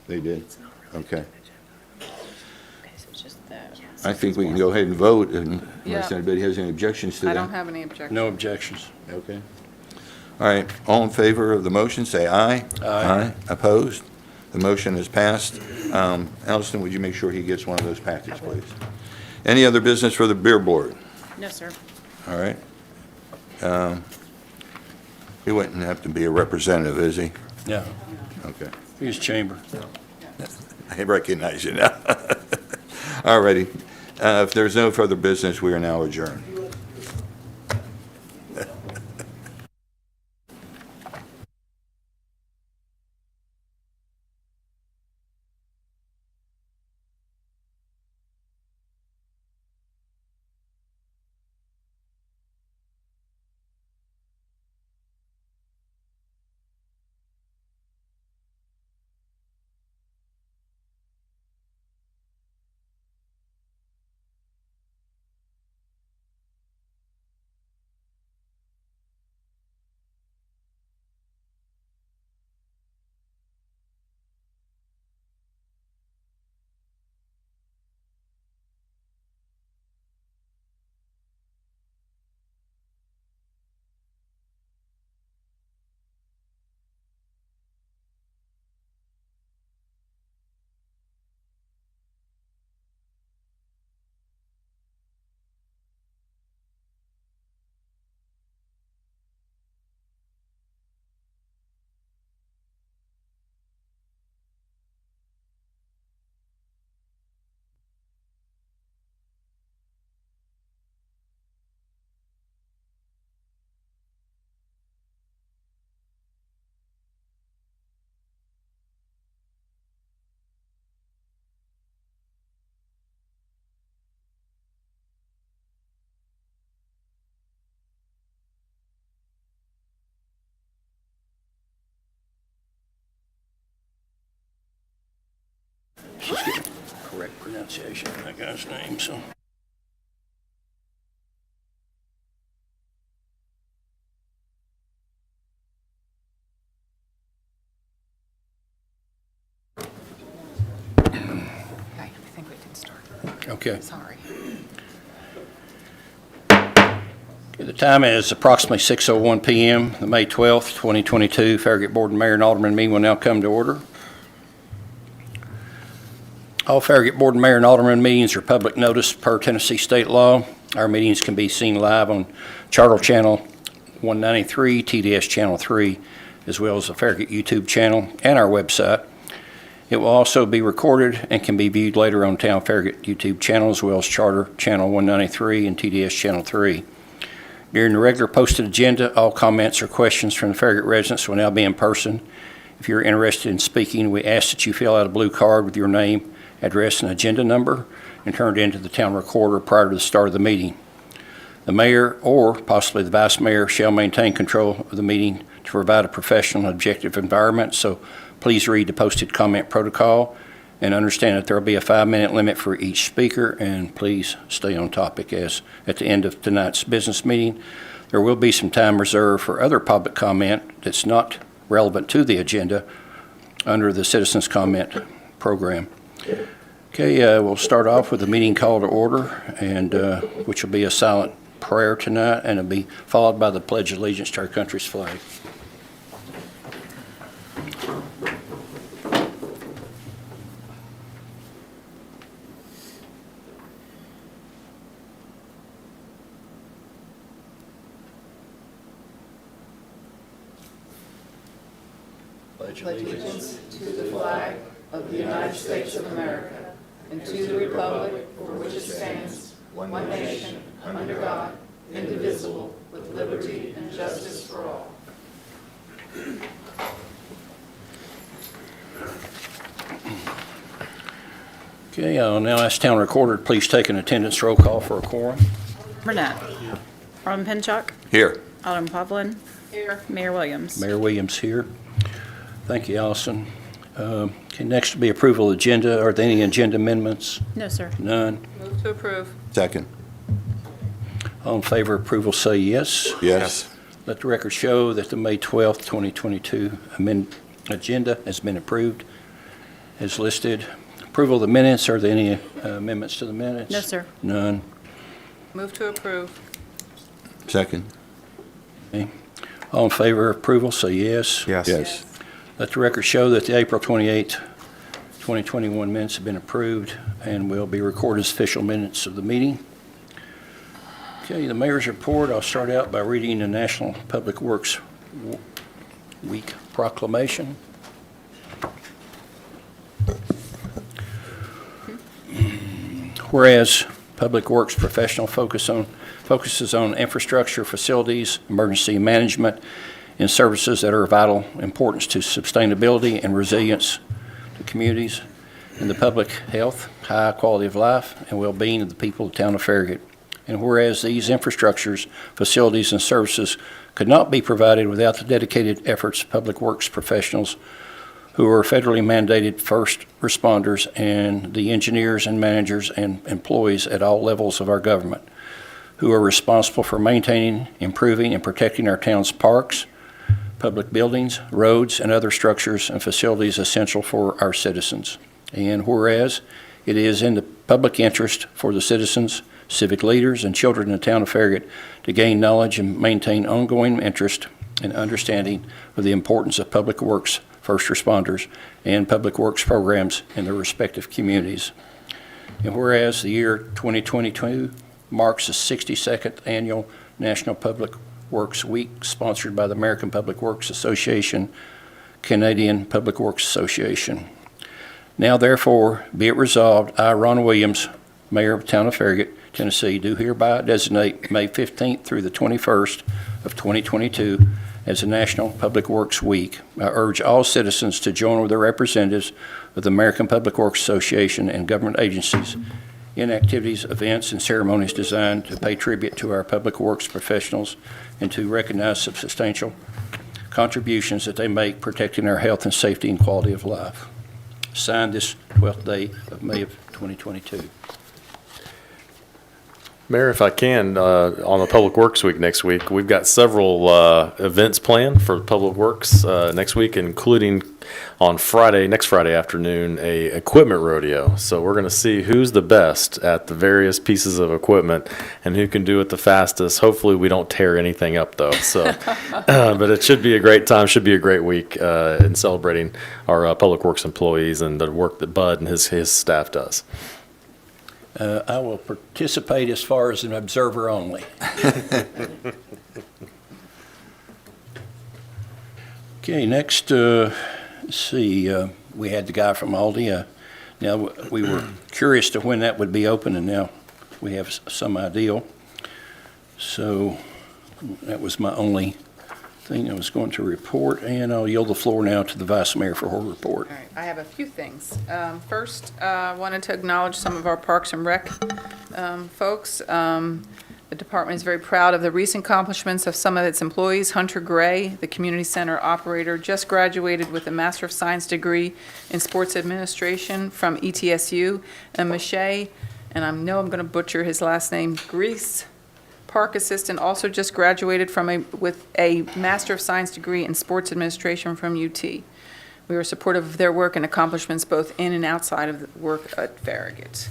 They did? Okay. Okay, so it's just that. I think we can go ahead and vote unless Yeah. anybody has any objections to that. I don't have any objections. No objections. Okay. All right, all in favor of the motion, say aye. Aye. Opposed? The motion is passed. Allison, would you make sure he gets one of those packets, please? Any other business for the beer board? No, sir. All right. He wouldn't have to be a representative, is he? No, Okay. he's chamber. I recognize you now. All righty. If there's no further business, we are now adjourned. She's getting correct pronunciation of that guy's name, so. Okay, I think we can start. Okay. Sorry. The time is approximately 6:01 PM, the May 12th, 2022. Farragut Board and Mayor and Alderman meeting will now come to order. All Farragut Board and Mayor and Alderman meetings are public notice per Tennessee state law. Our meetings can be seen live on Charter Channel 193, TDS Channel 3, as well as the Farragut YouTube channel and our website. It will also be recorded and can be viewed later on Town Farragut YouTube channel, as well as Charter Channel 193 and TDS Channel 3. During the regular posted agenda, all comments or questions from the Farragut residents will now be in person. If you're interested in speaking, we ask that you fill out a blue card with your name, address, and agenda number, and turn it into the town recorder prior to the start of the meeting. The mayor or possibly the vice mayor shall maintain control of the meeting to provide a professional and objective environment, so please read the posted comment protocol and understand that there will be a 5-minute limit for each speaker, and please stay on topic, as at the end of tonight's business meeting, there will be some time reserved for other public comment that's not relevant to the agenda under the citizens comment program. Okay, we'll start off with the meeting call to order, and which will be a silent prayer tonight, and it'll be followed by the Pledge of Allegiance to our country's flag. Pledge Allegiance to the flag of the United States of America and to the republic for which it stands, one nation, under God, indivisible, with liberty and justice for all. Okay, I'll now ask Town Recorder to please take an attendance roll call for a quorum. Burnett. Alderman Pinchuk. Here. Alderman Povlin. Here. Mayor Williams. Mayor Williams here. Thank you, Allison. Okay, next will be approval of agenda. Are there any agenda amendments? No, sir. None. Move to approve. Second. All in favor of approval say yes. Yes. Let the record show that the May 12th, 2022 agenda has been approved. as listed. Approval of the minutes. Are there any amendments to the minutes? No, sir. None. Move to approve. Second. Okay. All in favor of approval, say yes. Yes. Let the record show that the April 28, 2021 minutes have been approved and will be recorded as official minutes of the meeting. Okay, the mayor's report. I'll start out by reading the National Public Works Week proclamation. Whereas Public Works professional focuses on infrastructure, facilities, emergency management, and services that are of vital importance to sustainability and resilience to communities and the public health, high quality of life, and well-being of the people of the town of Farragut. And whereas these infrastructures, facilities, and services could not be provided without the dedicated efforts of Public Works professionals who are federally mandated first responders and the engineers and managers and employees at all levels of our government who are responsible for maintaining, improving, and protecting our town's parks, public buildings, roads, and other structures and facilities essential for our citizens. And whereas it is in the public interest for the citizens, civic leaders, and children in the town of Farragut to gain knowledge and maintain ongoing interest and understanding of the importance of public works first responders and public works programs in their respective communities. And whereas the year 2022 marks the 62nd annual National Public Works Week sponsored by the American Public Works Association, Canadian Public Works Association. Now therefore be it resolved, I, Ron Williams, Mayor of the Town of Farragut, Tennessee, do hereby designate May 15th through the 21st of 2022 as the National Public Works Week. I urge all citizens to join with their representatives of the American Public Works Association and government agencies in activities, events, and ceremonies designed to pay tribute to our public works professionals and to recognize the substantial contributions that they make protecting our health and safety and quality of life. Signed this 12th day of May of 2022. Mayor, if I can, on the Public Works Week next week, we've got several events planned for Public Works next week, including on next Friday afternoon, a equipment rodeo. So we're going to see who's the best at the various pieces of equipment and who can do it the fastest. Hopefully we don't tear anything up, though. So, but it should be a great time, should be a great week in celebrating our Public Works employees and the work that Bud and his staff does. I will participate as far as an observer only. Okay, next, let's see, we had the guy from Aldi. Now, we were curious to when that would be open, and now we have some idea. So that was my only thing I was going to report, and I'll yield the floor now to the Vice Mayor for her report. All right, I have a few things. First, I wanted to acknowledge some of our Parks and Rec folks. The department is very proud of the recent accomplishments of some of its employees. Hunter Gray, the community center operator, just graduated with a Master of Science degree in Sports Administration from ETSU. And Mache, and I know I'm going to butcher his last name, Grease, park assistant, also just graduated with a Master of Science degree in Sports Administration from UT. We are supportive of their work and accomplishments both in and outside of the work at Farragut.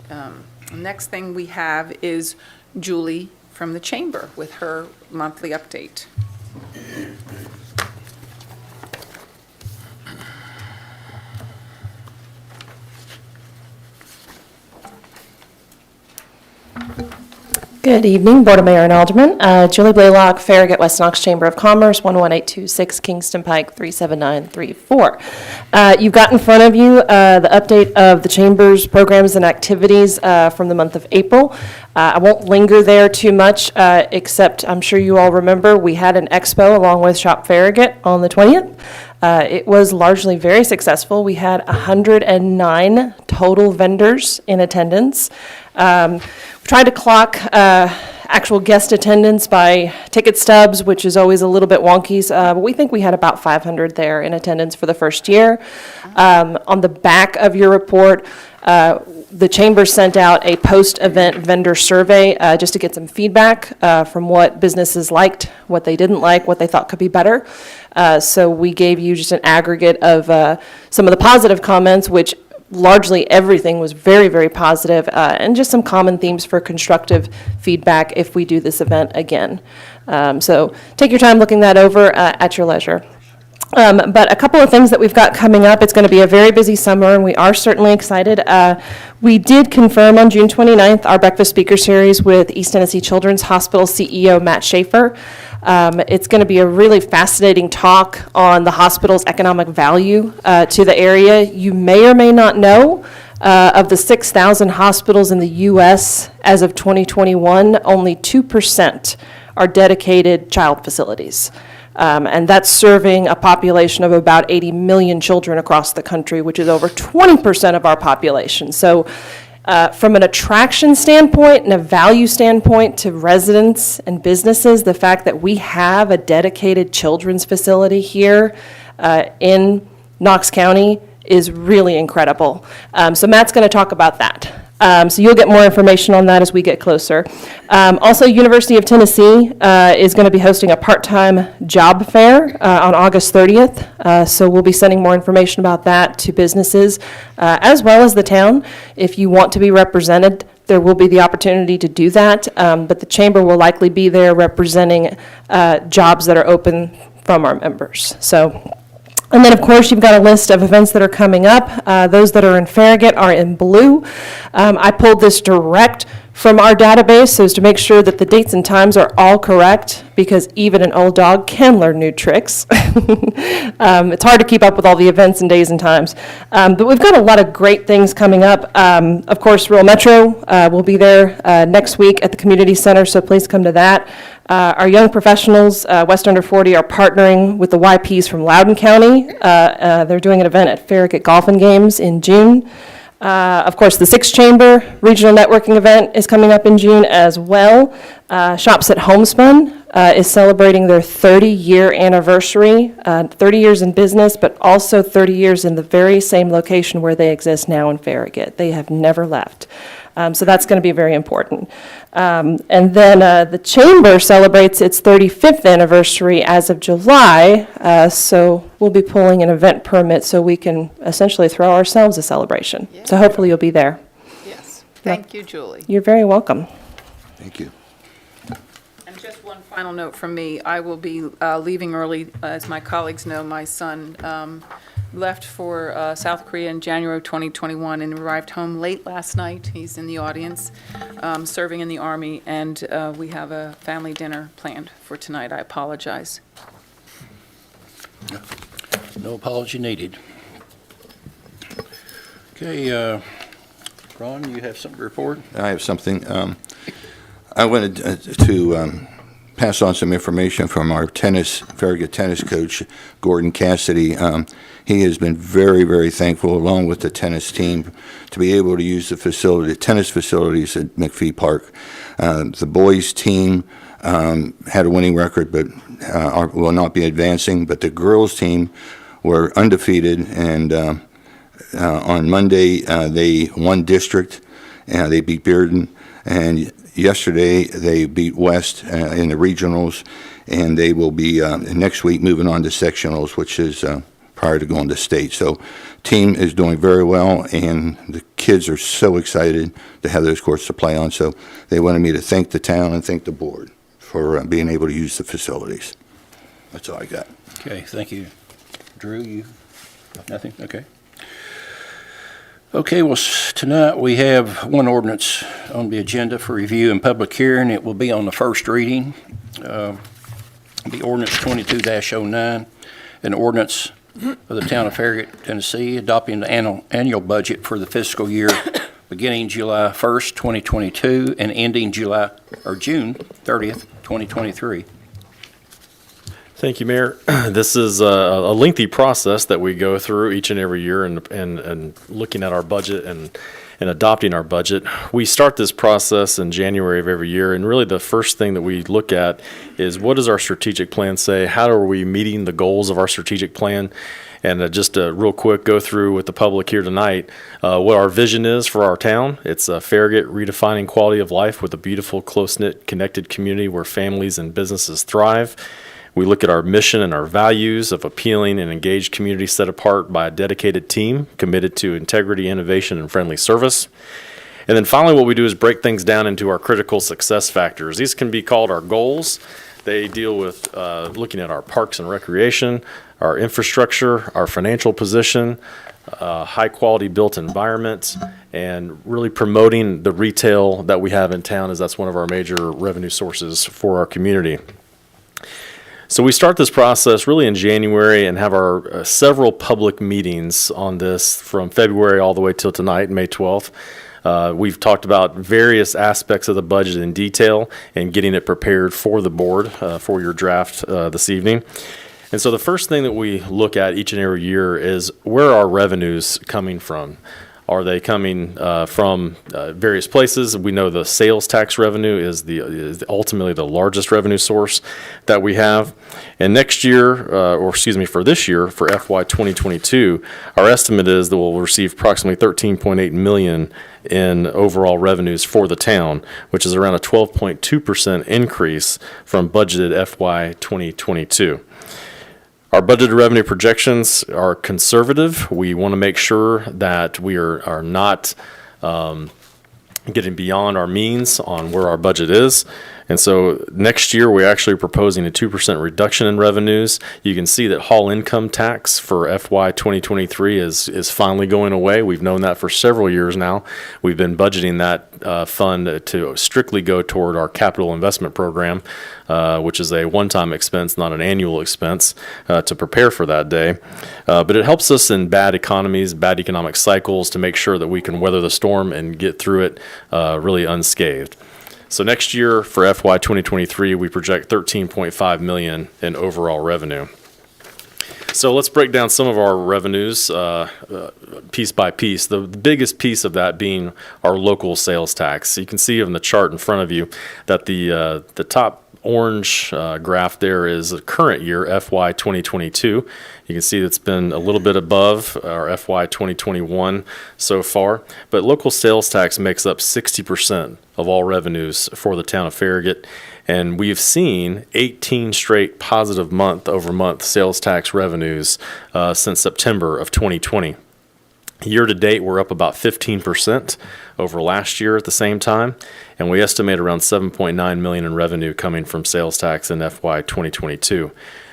The next thing we have is Julie from the Chamber with her monthly update. Good evening, Board of Mayor and Aldermen. Julie Blaylock, Farragut, West Knox Chamber of Commerce, 11826 Kingston Pike, 37934. You've got in front of you the update of the Chamber's programs and activities from the month of April. I won't linger there too much, except I'm sure you all remember we had an expo along with Shop Farragut on the 20th. It was largely very successful. We had 109 total vendors in attendance. We tried to clock actual guest attendance by ticket stubs, which is always a little bit wonky, but we think we had about 500 there in attendance for the first year. On the back of your report, The chamber sent out a post-event vendor survey just to get some feedback from what businesses liked, what they didn't like, what they thought could be better. So we gave you just an aggregate of some of the positive comments, which largely everything was very, very positive, and just some common themes for constructive feedback if we do this event again. So take your time looking that over at your leisure. But a couple of things that we've got coming up. It's going to be a very busy summer, and we are certainly excited. We did confirm on June 29th our breakfast speaker series with East Tennessee Children's Hospital CEO Matt Schaefer. It's going to be a really fascinating talk on the hospital's economic value to the area. You may or may not know, of the 6,000 hospitals in the U.S. as of 2021, only 2% are dedicated child facilities. And that's serving a population of about 80 million children across the country, which is over 20% of our population. So from an attraction standpoint and a value standpoint to residents and businesses, the fact that we have a dedicated children's facility here in Knox County is really incredible. So Matt's going to talk about that. So you'll get more information on that as we get closer. Also, University of Tennessee is going to be hosting a part-time job fair on August 30th. So we'll be sending more information about that to businesses as well as the town. If you want to be represented, there will be the opportunity to do that. But the chamber will likely be there representing jobs that are open from our members. And then, of course, you've got a list of events that are coming up. Those that are in Farragut are in blue. I pulled this direct from our database so as to make sure that the dates and times are all correct, because even an old dog can learn new tricks. It's hard to keep up with all the events and days and times. But we've got a lot of great things coming up. Of course, Rural Metro will be there next week at the community center, so please come to that. Our young professionals, West Under 40, are partnering with the YPs from Loudoun County. They're doing an event at Farragut Golf and Games in June. Of course, the Sixth Chamber Regional Networking event is coming up in June as well. Shops at Homespun is celebrating their 30-year anniversary, 30 years in business, but also 30 years in the very same location where they exist now in Farragut. They have never left. So that's going to be very important. And then the Chamber celebrates its 35th anniversary as of July, so we'll be pulling an event permit so we can essentially throw ourselves a celebration. Yeah. So hopefully you'll be there. Yes. Thank you, Julie. You're very welcome. Thank you. And just one final note from me. I will be leaving early. As my colleagues know, my son left for South Korea in January of 2021 and arrived home late last night. He's in the audience, serving in the Army, and we have a family dinner planned for tonight. I apologize. No apology needed. Okay, Ron, you have something to report? I have something. I wanted to pass on some information from our Farragut tennis coach, Gordon Cassidy. He has been very, very thankful, along with the tennis team, to be able to use the tennis facilities at McPhee Park. The boys' team had a winning record, but will not be advancing. But the girls' team were undefeated, and on Monday they won district. They beat Bearden, and yesterday they beat West in the regionals, and they will be next week moving on to sectionals, which is prior to going to state. So team is doing very well, and the kids are so excited to have those courts to play on. So they wanted me to thank the town and thank the board for being able to use the facilities. That's all I got. Okay, thank you. Drew, you, nothing? Okay. Okay, well, tonight we have one ordinance on the agenda for review and public hearing. It will be on the first reading. The ordinance 22-09, an ordinance of the town of Farragut, Tennessee, adopting the annual budget for the fiscal year beginning July 1st, 2022, and ending June 30th, 2023. Thank you, Mayor. This is a lengthy process that we go through each and every year and looking at our budget and adopting our budget. We start this process in January of every year, and really the first thing that we look at is what does our strategic plan say? How are we meeting the goals of our strategic plan? And just to real quick go through with the public here tonight what our vision is for our town. It's Farragut redefining quality of life with a beautiful, close-knit, connected community where families and businesses thrive. We look at our mission and our values of appealing and engaged community set apart by a dedicated team committed to integrity, innovation, and friendly service. And then finally, what we do is break things down into our critical success factors. These can be called our goals. They deal with looking at our parks and recreation, our infrastructure, our financial position, high-quality built environment, and really promoting the retail that we have in town, as that's one of our major revenue sources for our community. So we start this process really in January and have our several public meetings on this from February all the way till tonight, May 12th. We've talked about various aspects of the budget in detail and getting it prepared for the board for your draft this evening. And so the first thing that we look at each and every year is where are our revenues coming from? Are they coming from various places? We know the sales tax revenue is ultimately the largest revenue source that we have. And next year, for this year, for FY 2022, our estimate is that we'll receive approximately $13.8 million in overall revenues for the town, which is around a 12.2% increase from budgeted FY 2022. Our budgeted revenue projections are conservative. We want to make sure that we are not getting beyond our means on where our budget is. And so next year, we're actually proposing a 2% reduction in revenues. You can see that hall income tax for FY 2023 is finally going away. We've known that for several years now. We've been budgeting that fund to strictly go toward our capital investment program, which is a one-time expense, not an annual expense, to prepare for that day. But it helps us in bad economies, bad economic cycles, to make sure that we can weather the storm and get through it really unscathed. So next year for FY 2023, we project $13.5 million in overall revenue. So let's break down some of our revenues piece by piece. The biggest piece of that being our local sales tax. So you can see on the chart in front of you that the top orange graph there is the current year, FY 2022. You can see it's been a little bit above our FY 2021 so far, but local sales tax makes up 60% of all revenues for the town of Farragut, and we've seen 18 straight positive month-over-month sales tax revenues since September of 2020. Year to date, we're up about 15% over last year at the same time, and we estimate around $7.9 million in revenue coming from sales tax in FY 2022.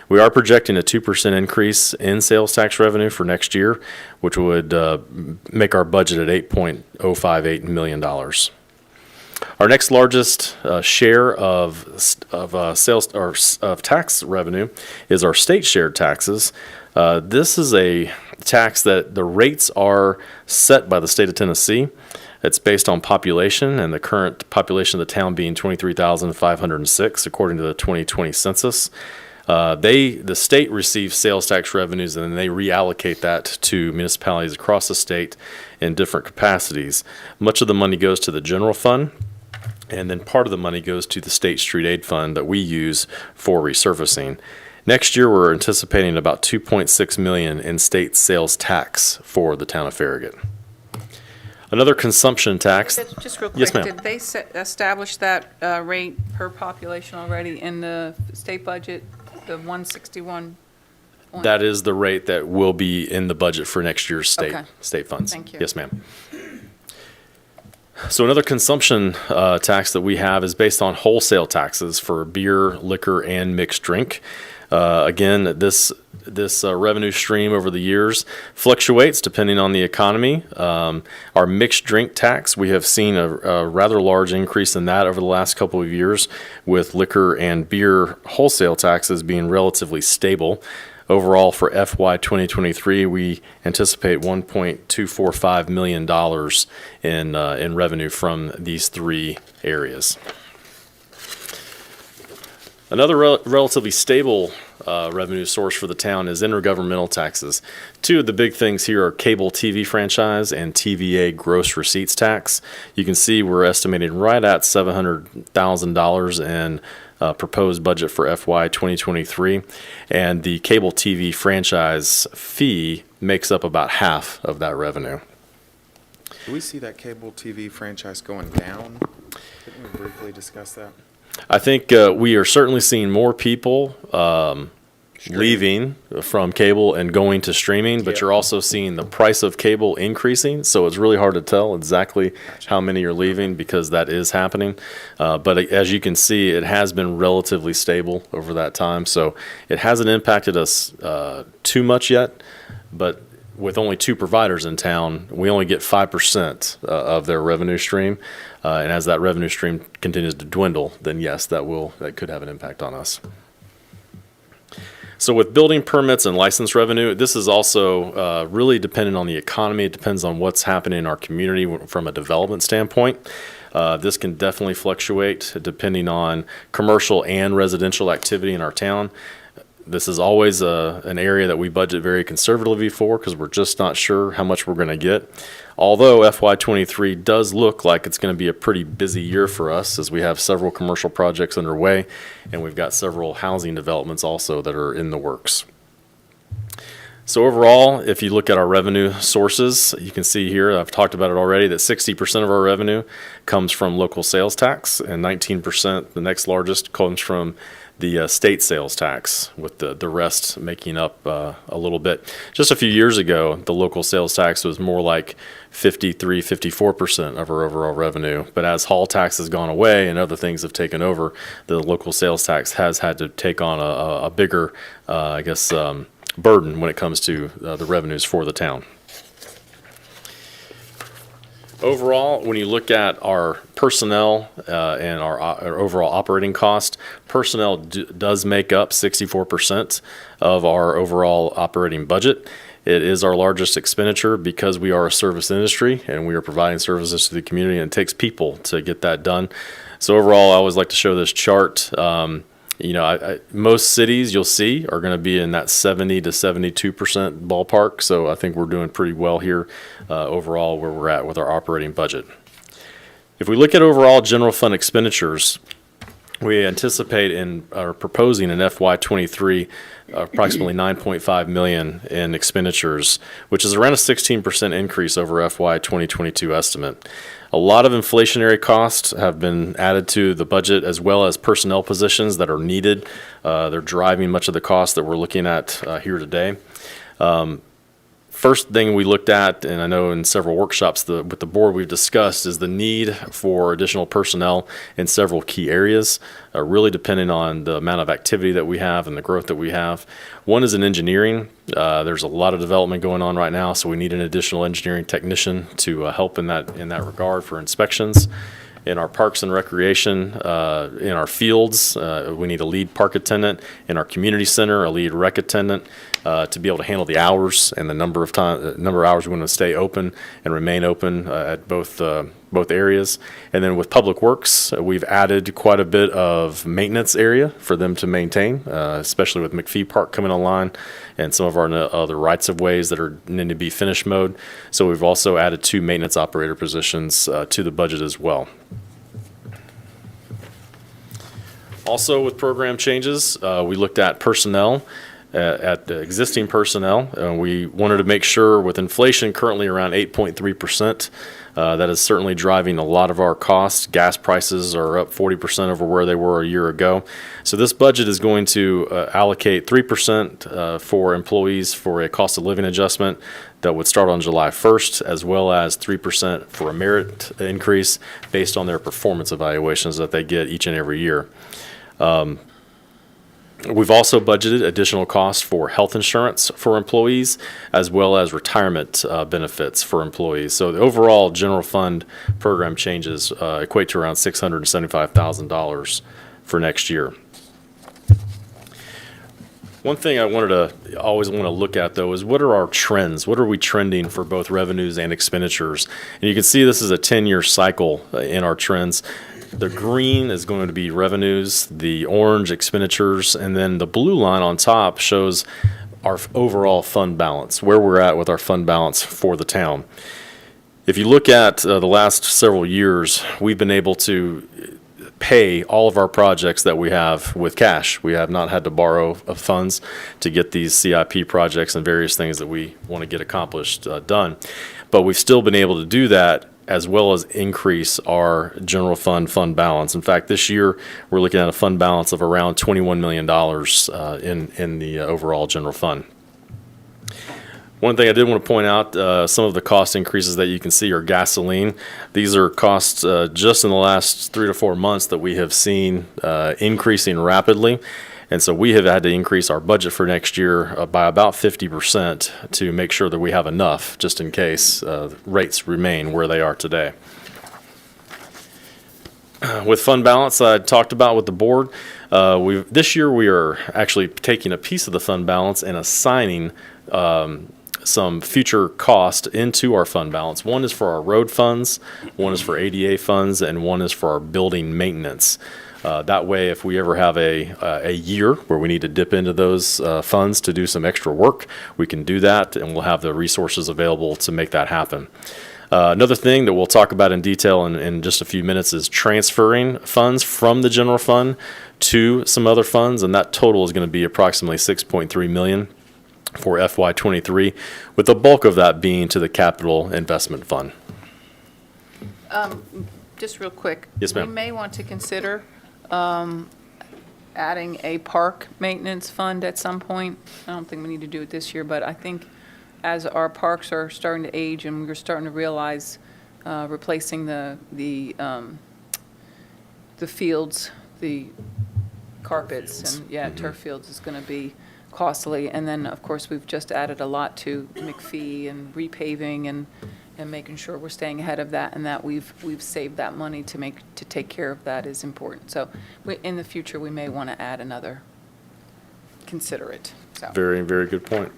We are projecting a 2% increase in sales tax revenue for next year, which would make our budget at $8.058 million. Our next largest share of sales or of tax revenue is our state shared taxes. This is a tax that the rates are set by the state of Tennessee. It's based on population, and the current population of the town being 23,506 according to the 2020 census. The state receives sales tax revenues, and then they reallocate that to municipalities across the state in different capacities. Much of the money goes to the general fund, and then part of the money goes to the state street aid fund that we use for resurfacing. Next year, we're anticipating about $2.6 million in state sales tax for the town of Farragut. Another consumption tax. Just real quick. Yes, ma'am. Did they establish that rate per population already in the state budget, the 161? That is the rate that will be in the budget for next year's Okay. state funds. Thank you. Yes, ma'am. So another consumption tax that we have is based on wholesale taxes for beer, liquor, and mixed drink. Again, this revenue stream over the years fluctuates depending on the economy. Our mixed drink tax, we have seen a rather large increase in that over the last couple of years, with liquor and beer wholesale taxes being relatively stable. Overall, for FY 2023, we anticipate $1.245 million in revenue from these three areas. Another relatively stable revenue source for the town is intergovernmental taxes. Two of the big things here are cable TV franchise and TVA gross receipts tax. You can see we're estimating right at $700,000 in proposed budget for FY 2023, and the cable TV franchise fee makes up about half of that revenue. Do we see that cable TV franchise going down? Didn't we briefly discuss that? I think we are certainly seeing more people leaving from cable and going to streaming, but Yep. you're also seeing the price of cable increasing, so it's really hard to tell exactly how many are leaving because that is happening. But as you can see, it has been relatively stable over that time, so it hasn't impacted us too much yet, but with only 2 providers in town, we only get 5% of their revenue stream. And as that revenue stream continues to dwindle, then yes, that could have an impact on us. So with building permits and license revenue, this is also really dependent on the economy. It depends on what's happening in our community from a development standpoint. This can definitely fluctuate depending on commercial and residential activity in our town. This is always an area that we budget very conservatively for because we're just not sure how much we're going to get. Although FY23 does look like it's going to be a pretty busy year for us as we have several commercial projects underway and we've got several housing developments also that are in the works. So overall, if you look at our revenue sources, you can see here, I've talked about it already, that 60% of our revenue comes from local sales tax and 19%, the next largest, comes from the state sales tax, with the rest making up a little bit. Just a few years ago, the local sales tax was more like 53, 54% of our overall revenue. But as hall tax has gone away and other things have taken over, the local sales tax has had to take on a bigger, burden when it comes to the revenues for the town. Overall, when you look at our personnel and our overall operating cost, personnel does make up 64% of our overall operating budget. It is our largest expenditure because we are a service industry and we are providing services to the community, and it takes people to get that done. So overall, I always like to show this chart. Most cities you'll see are going to be in that 70 to 72% ballpark. So I think we're doing pretty well here overall where we're at with our operating budget. If we look at overall general fund expenditures, we anticipate and are proposing in FY23 approximately $9.5 million in expenditures, which is around a 16% increase over FY 2022 estimate. A lot of inflationary costs have been added to the budget, as well as personnel positions that are needed. They're driving much of the cost that we're looking at here today. First thing we looked at, and I know in several workshops with the board we've discussed, is the need for additional personnel in several key areas, really depending on the amount of activity that we have and the growth that we have. One is in engineering. There's a lot of development going on right now, so we need an additional engineering technician to help in that regard for inspections. In our parks and recreation, in our fields, we need a lead park attendant. In our community center, a lead rec attendant to be able to handle the hours and the number of hours we want to stay open and remain open at both areas. And then with Public Works, we've added quite a bit of maintenance area for them to maintain, especially with McPhee Park coming online and some of our other rights of ways that need to be finish mode. So we've also added 2 maintenance operator positions to the budget as well. Also, with program changes, we looked at personnel, at the existing personnel. We wanted to make sure, with inflation currently around 8.3%, that is certainly driving a lot of our costs. Gas prices are up 40% over where they were a year ago. So this budget is going to allocate 3% for employees for a cost of living adjustment that would start on July 1st, as well as 3% for a merit increase based on their performance evaluations that they get each and every year. We've also budgeted additional costs for health insurance for employees, as well as retirement benefits for employees. So the overall general fund program changes equate to around $675,000 for next year. One thing I always want to look at, though, is what are our trends? What are we trending for both revenues and expenditures? And you can see this is a 10-year cycle in our trends. The green is going to be revenues, the orange expenditures, and then the blue line on top shows our overall fund balance, where we're at with our fund balance for the town. If you look at the last several years, we've been able to pay all of our projects that we have with cash. We have not had to borrow funds to get these CIP projects and various things that we want to get accomplished done. But we've still been able to do that as well as increase our general fund balance. In fact, this year, we're looking at a fund balance of around $21 million in the overall general fund. One thing I did want to point out, some of the cost increases that you can see are gasoline. These are costs just in the last 3 to 4 months that we have seen increasing rapidly. And so we have had to increase our budget for next year by about 50% to make sure that we have enough, just in case rates remain where they are today. With fund balance, I talked about with the board. This year we are actually taking a piece of the fund balance and assigning some future cost into our fund balance. One is for our road funds, one is for ADA funds, and one is for our building maintenance. That way, if we ever have a year where we need to dip into those funds to do some extra work, we can do that, and we'll have the resources available to make that happen. Another thing that we'll talk about in detail in just a few minutes is transferring funds from the general fund to some other funds, and that total is going to be approximately $6.3 million for FY23, with the bulk of that being to the capital investment fund. Just real quick. Yes, ma'am. We may want to consider adding a park maintenance fund at some point. I don't think we need to do it this year, but I think as our parks are starting to age and we're starting to realize replacing the fields, the carpets, and turf fields is going to be costly. And then, of course, we've just added a lot to McPhee and repaving and making sure we're staying ahead of that, and that we've saved that money to take care of that is important. So in the future, we may want to add another, consider it. So. Very, very good point.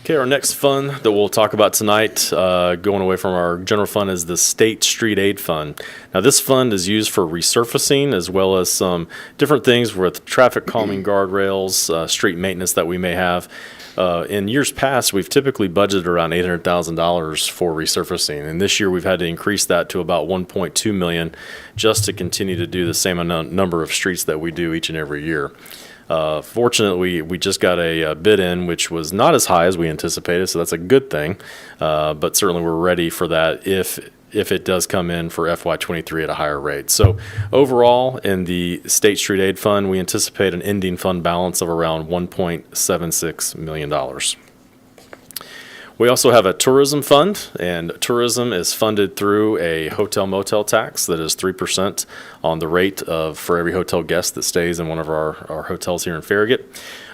Okay, our next fund that we'll talk about tonight, going away from our general fund, is the State Street Aid Fund. Now, this fund is used for resurfacing as well as some different things with traffic calming guardrails, street maintenance that we may have. In years past, we've typically budgeted around $800,000 for resurfacing, and this year we've had to increase that to about $1.2 million just to continue to do the same number of streets that we do each and every year. Fortunately, we just got a bid in, which was not as high as we anticipated, so that's a good thing. But certainly we're ready for that if it does come in for FY23 at a higher rate. So overall, in the State Street Aid Fund, we anticipate an ending fund balance of around $1.76 million. We also have a tourism fund, and tourism is funded through a hotel motel tax that is 3% on the rate for every hotel guest that stays in one of our hotels here in Farragut.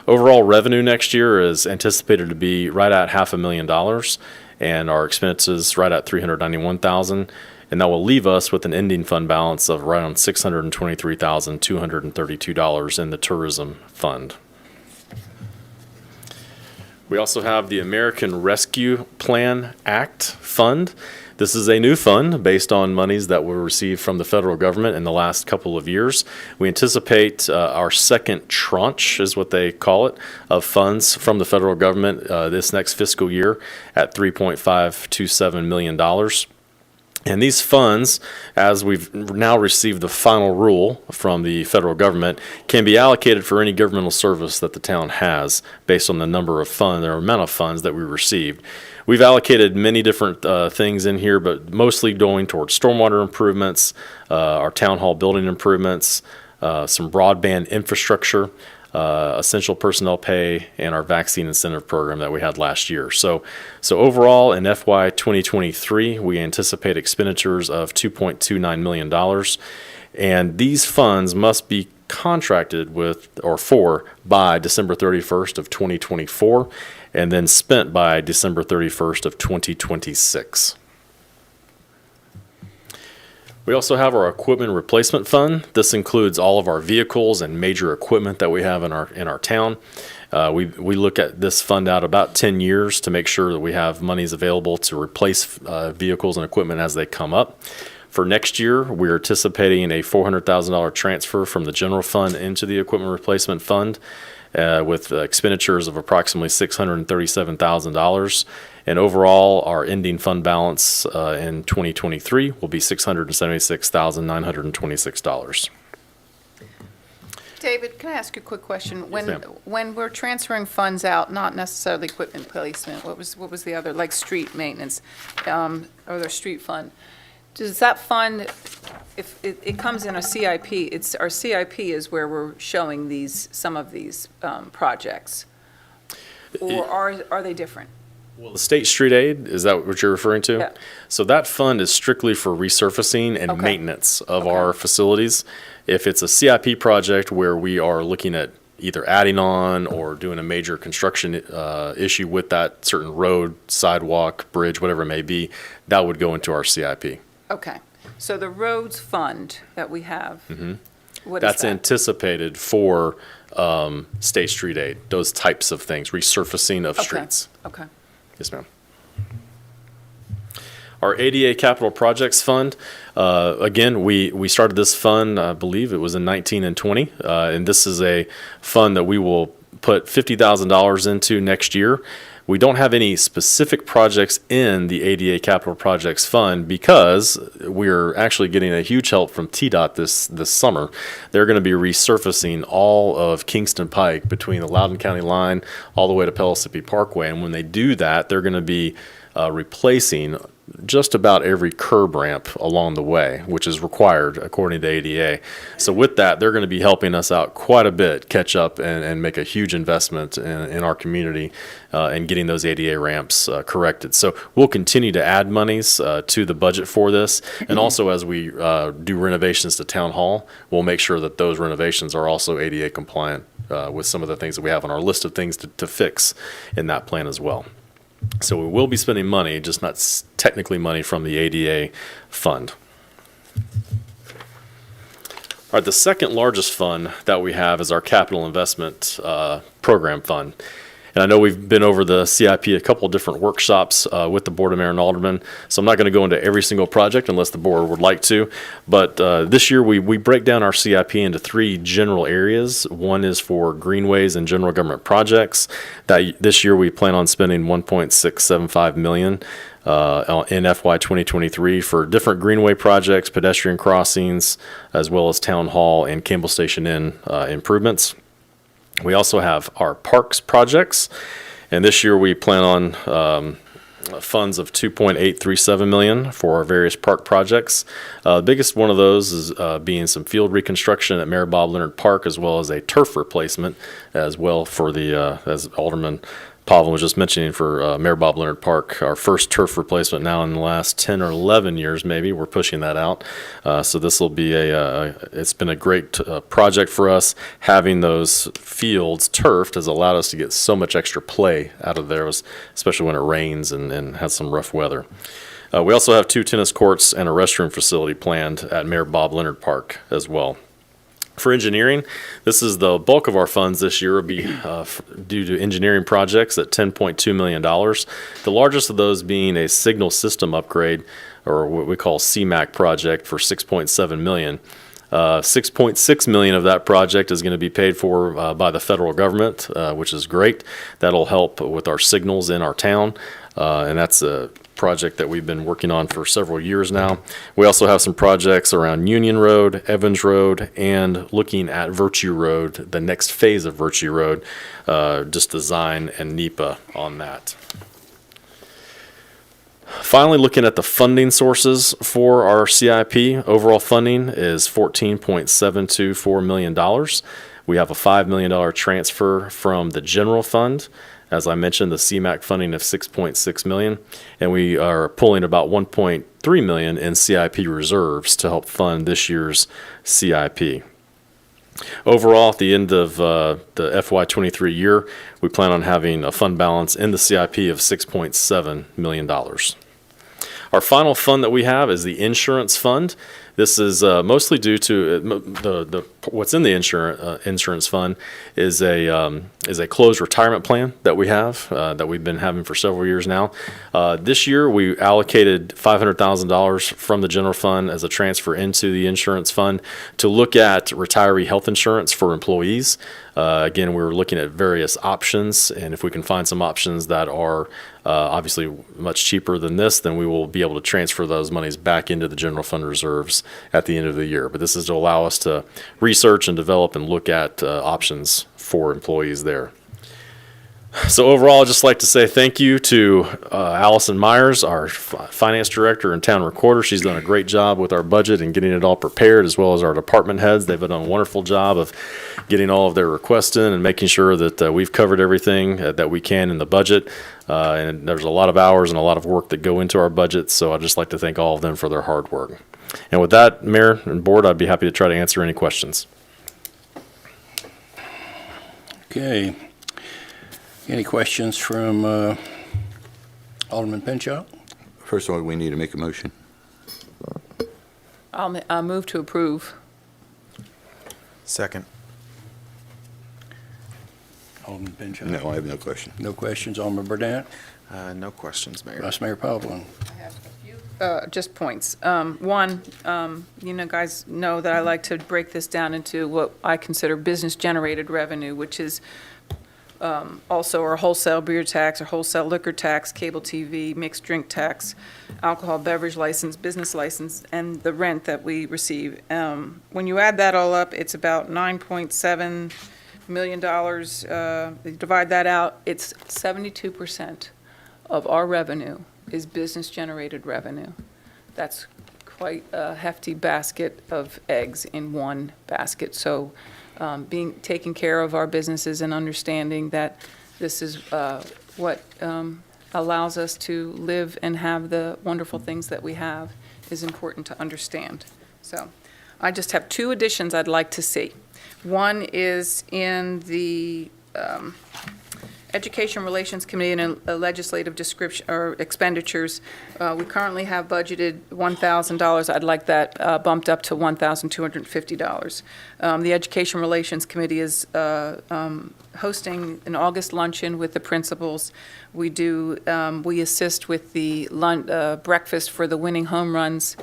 Overall revenue next year is anticipated to be right at $500,000, and our expenses right at $391,000, and that will leave us with an ending fund balance of around $623,232 in the tourism fund. We also have the American Rescue Plan Act Fund. This is a new fund based on monies that were received from the federal government in the last couple of years. We anticipate our second tranche, is what they call it, of funds from the federal government this next fiscal year at $3.527 million. And these funds, as we've now received the final rule from the federal government, can be allocated for any governmental service that the town has based on the number of funds or amount of funds that we received. We've allocated many different things in here, but mostly going towards stormwater improvements, our town hall building improvements, some broadband infrastructure, essential personnel pay, and our vaccine incentive program that we had last year. So overall, in FY 2023, we anticipate expenditures of $2.29 million, and these funds must be contracted with or for by December 31st of 2024, and then spent by December 31st of 2026. We also have our equipment replacement fund. This includes all of our vehicles and major equipment that we have in our town. We look at this fund out about 10 years to make sure that we have monies available to replace vehicles and equipment as they come up. For next year, we're anticipating a $400,000 transfer from the general fund into the equipment replacement fund. with expenditures of approximately $637,000. And overall, our ending fund balance in 2023 will be $676,926. David, can I ask you a quick question? ma'am. When we're transferring funds out, not necessarily equipment placement, what was the other, like street maintenance, or the street fund? Does that fund, if it comes in a CIP, our CIP is where we're showing some of these projects? Or are they different? Well, the state street aid, is that what you're referring to? Yeah. So that fund is strictly for resurfacing and Okay. maintenance of Okay. our facilities. If it's a CIP project where we are looking at either adding on or doing a major construction issue with that certain road, sidewalk, bridge, whatever it may be, that would go into our CIP. Okay, so the roads fund that we have, what is That's that? anticipated for state street aid, those types of things, resurfacing of Okay, streets. okay. Yes, ma'am. Our ADA Capital Projects Fund, again, we started this fund, I believe it was in 19 and 20, and this is a fund that we will put $50,000 into next year. We don't have any specific projects in the ADA Capital Projects Fund because we're actually getting a huge help from TDOT this summer. They're going to be resurfacing all of Kingston Pike between the Loudoun County line all the way to Pellissippi Parkway. And when they do that, they're going to be replacing just about every curb ramp along the way, which is required according to ADA. So with that, they're going to be helping us out quite a bit, catch up and make a huge investment in our community and getting those ADA ramps corrected. So we'll continue to add monies to the budget for this. And also as we do renovations to Town Hall, we'll make sure that those renovations are also ADA compliant with some of the things that we have on our list of things to fix in that plan as well. So we will be spending money, just not technically money from the ADA fund. All right, the second largest fund that we have is our capital investment program fund. And I know we've been over the CIP a couple of different workshops with the Board of Mayor and Aldermen, so I'm not going to go into every single project unless the board would like to. But this year we break down our CIP into three general areas. One is for greenways and general government projects. This year we plan on spending $1.675 million in FY 2023 for different greenway projects, pedestrian crossings, as well as Town Hall and Campbell Station Inn improvements. We also have our parks projects, and this year we plan on funds of $2.837 million for our various park projects. The biggest one of those is being some field reconstruction at Mayor Bob Leonard Park, as well as a turf replacement, as well for the, as Alderman Pavel was just mentioning, for Mayor Bob Leonard Park, our first turf replacement now in the last 10 or 11 years, maybe. We're pushing that out. So this will be it's been a great project for us. Having those fields turfed has allowed us to get so much extra play out of there, especially when it rains and has some rough weather. We also have 2 tennis courts and a restroom facility planned at Mayor Bob Leonard Park as well. For engineering, this is the bulk of our funds this year will be due to engineering projects at $10.2 million. The largest of those being a signal system upgrade, or what we call CMAC project, for $6.7 million. $6.6 million of that project is going to be paid for by the federal government, which is great. That'll help with our signals in our town, and that's a project that we've been working on for several years now. We also have some projects around Union Road, Evans Road, and looking at Virtue Road, the next phase of Virtue Road, just design and NEPA on that. Finally, looking at the funding sources for our CIP, overall funding is $14.724 million. We have a $5 million transfer from the general fund. As I mentioned, the CMAC funding of $6.6 million, and we are pulling about $1.3 million in CIP reserves to help fund this year's CIP. Overall, at the end of the FY23 year, we plan on having a fund balance in the CIP of $6.7 million. Our final fund that we have is the insurance fund. This is mostly due to what's in the insurance fund is a closed retirement plan that we have that we've been having for several years now. This year we allocated $500,000 from the general fund as a transfer into the insurance fund to look at retiree health insurance for employees. Again, we're looking at various options, and if we can find some options that are obviously much cheaper than this, then we will be able to transfer those monies back into the general fund reserves at the end of the year. But this is to allow us to research and develop and look at options for employees there. So overall, I'd just like to say thank you to Allison Myers, our finance director and town recorder. She's done a great job with our budget and getting it all prepared, as well as our department heads. They've done a wonderful job of getting all of their requests in and making sure that we've covered everything that we can in the budget. And there's a lot of hours and a lot of work that go into our budget, so I'd just like to thank all of them for their hard work. And with that, Mayor and Board, I'd be happy to try to answer any questions. Okay. Any questions from Alderman Pinchot? First of all, we need to make a motion. I'll move to approve. Second. Alderman Pinchot? No, I have no question. No questions. Alderman Burdette? No questions, Mayor. Vice Mayor Pavlin? I have a few, just points. One, guys know that I like to break this down into what I consider business-generated revenue, which is also our wholesale beer tax, our wholesale liquor tax, cable TV, mixed drink tax, alcohol beverage license, business license, and the rent that we receive. When you add that all up, it's about $9.7 million. You divide that out, it's 72% of our revenue is business-generated revenue. That's quite a hefty basket of eggs in one basket. So taking care of our businesses and understanding that this is what allows us to live and have the wonderful things that we have is important to understand. So I just have two additions I'd like to see. One is in the Education Relations Committee and legislative description or expenditures. We currently have budgeted $1,000. I'd like that bumped up to $1,250. The Education Relations Committee is hosting an August luncheon with the principals. We assist with the breakfast for the winning home runs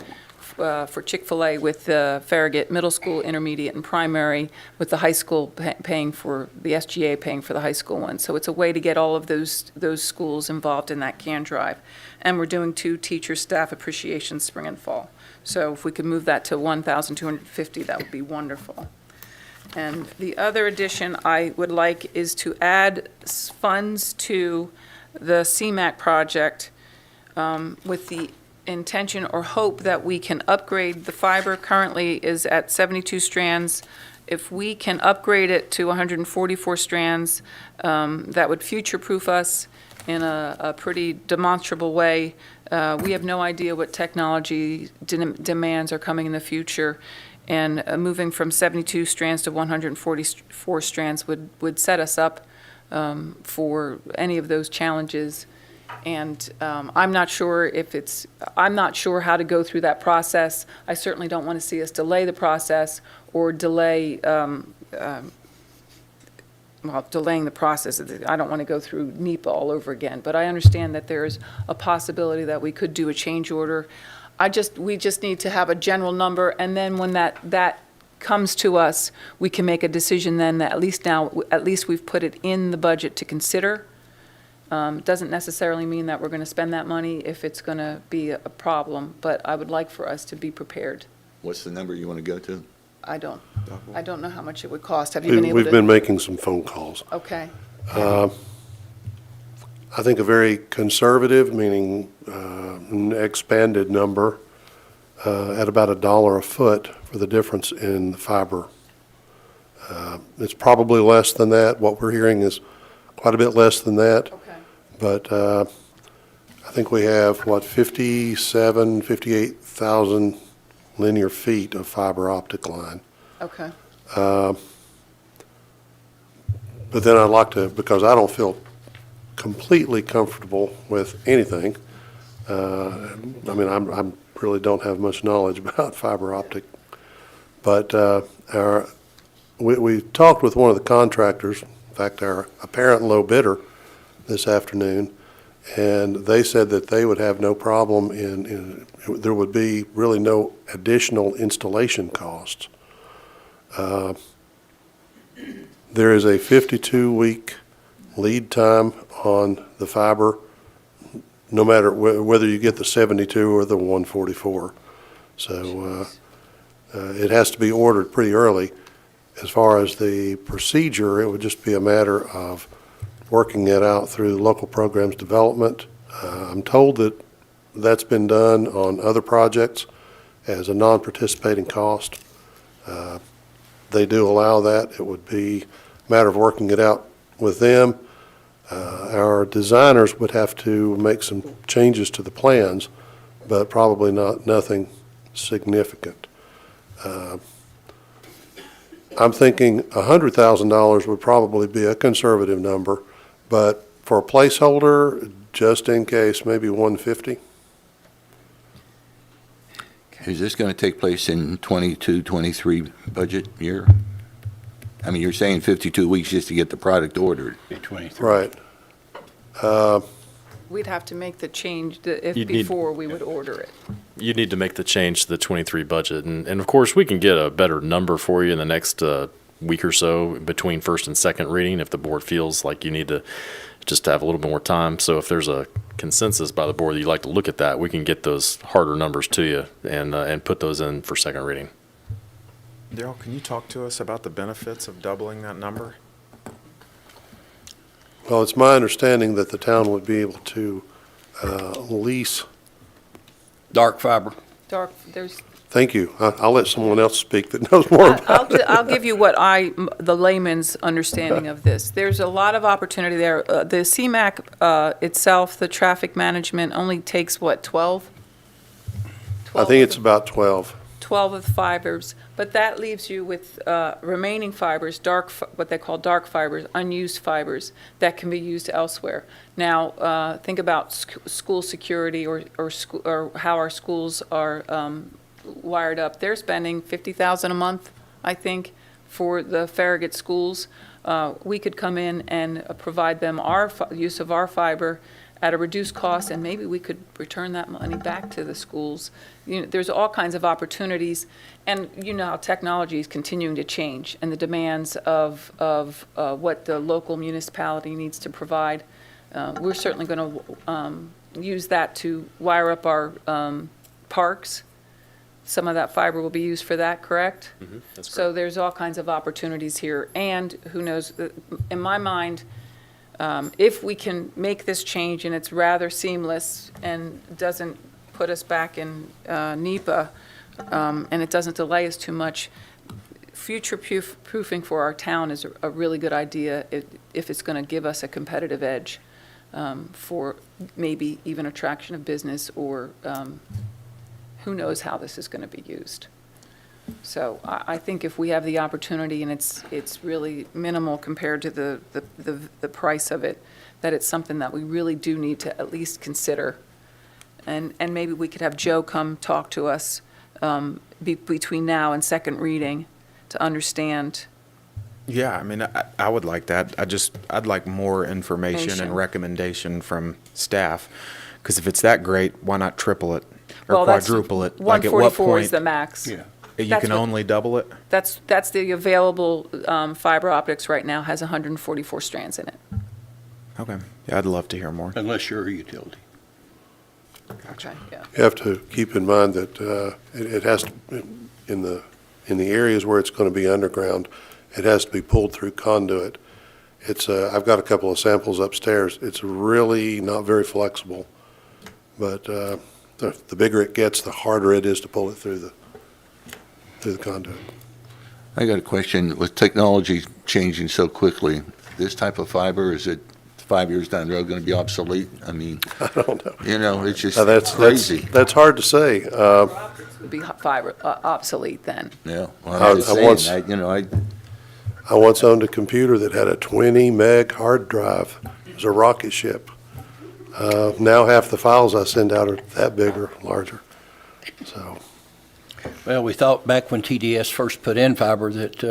for Chick-fil-A with Farragut Middle School, Intermediate, and Primary, with the high school paying for, the SGA paying for the high school one. So it's a way to get all of those schools involved in that can drive. And we're doing 2 teacher staff appreciations spring and fall. So if we could move that to $1,250, that would be wonderful. And the other addition I would like is to add funds to the CMAC project with the intention or hope that we can upgrade the fiber. Currently is at 72 strands. If we can upgrade it to 144 strands, that would future-proof us in a pretty demonstrable way. We have no idea what technology demands are coming in the future, and moving from 72 strands to 144 strands would set us up for any of those challenges. And I'm not sure how to go through that process. I certainly don't want to see us delay the process or delaying the process. I don't want to go through NEPA all over again, but I understand that there's a possibility that we could do a change order. We just need to have a general number, and then when that comes to us, we can make a decision then that at least we've put it in the budget to consider. Doesn't necessarily mean that we're going to spend that money if it's going to be a problem, but I would like for us to be prepared. What's the number you want to go to? I don't know how much it would cost. Have you been able to? We've been making some phone calls. Okay. I think a very conservative, meaning an expanded number, at about $1 a foot for the difference in the fiber. It's probably less than that. What we're hearing is quite a bit less than that. Okay. But I think we have, 58,000 linear feet of fiber optic line. Okay. But then I'd like to, because I don't feel completely comfortable with anything, I mean, I'm really don't have much knowledge about fiber optic, but we talked with one of the contractors, in fact, our apparent low bidder this afternoon, and they said that they would have no problem there would be really no additional installation costs. There is a 52-week lead time on the fiber, no matter whether you get the 72 or the 144. So it has to be ordered pretty early. As far as the procedure, it would just be a matter of working it out through local programs development. I'm told that that's been done on other projects as a non-participating cost. They do allow that. It would be a matter of working it out with them. Our designers would have to make some changes to the plans, but probably nothing significant. I'm thinking $100,000 would probably be a conservative number, but for a placeholder, just in case, maybe 150. Is this going to take place in 22, 23 budget year? I mean, you're saying 52 weeks just to get the product ordered. Be 23. Right. We'd have to make the change You'd need- before we would order it. You need to make the change to the 23 budget. And of course, we can get a better number for you in the next week or so between first and second reading if the board feels like you need to just have a little bit more time. So if there's a consensus by the board that you'd like to look at that, we can get those harder numbers to you and put those in for second reading. Daryl, can you talk to us about the benefits of doubling that number? Well, it's my understanding that the town would be able to lease. Dark fiber. There's, Thank you. I'll let someone else speak that knows more about it. I'll give you what the layman's understanding of this. There's a lot of opportunity there. The CMAQ itself, the traffic management, only takes, what, 12? I think it's about 12. 12 of the fibers, but that leaves you with remaining fibers, what they call dark fibers, unused fibers that can be used elsewhere. Now, think about school security or how our schools are wired up. They're spending $50,000 a month, I think, for the Farragut schools. We could come in and provide them our use of our fiber at a reduced cost, and maybe we could return that money back to the schools. You know, there's all kinds of opportunities, and you know how technology is continuing to change, and the demands of what the local municipality needs to provide. We're certainly going to use that to wire up our parks. Some of that fiber will be used for that, correct? Mm-hmm, that's So there's all kinds of opportunities here, and who knows, in my mind, if we can make this change and it's rather seamless and doesn't put us back in NEPA, and it doesn't delay us too much, future-proofing for our town is a really good idea if it's going to give us a competitive edge for maybe even attraction of business or who knows how this is going to be used. So I think if we have the opportunity, and it's really minimal compared to the price of it, that it's something that we really do need to at least consider. And maybe we could have Joe come talk to us between now and second reading to understand. Yeah, I mean, I would like that. I'd like more information Information. and recommendation from staff, because if it's that great, why not triple it or Well, that's- quadruple it? Like, at what 144 is point the max. Yeah. you that's can what- only double it? That's the available fiber optics right now, has 144 strands in it. Okay, yeah, I'd love to hear more. Unless you're a utility. Okay, yeah. You have to keep in mind that it has to, in the areas where it's going to be underground, it has to be pulled through conduit. I've got a couple of samples upstairs. It's really not very flexible, but the bigger it gets, the harder it is to pull it through the conduit. I got a question. With technology changing so quickly, this type of fiber, is it 5 years down the road going to be obsolete? I mean, I don't know. you know, it's just That's crazy. that's hard to say. Would be fiber obsolete then. Yeah, well, I- I'm just I saying, once- I I once owned a computer that had a 20 meg hard drive. It was a rocket ship. Now half the files I send out are that big or larger. So, Well, we thought back when TDS first put in fiber that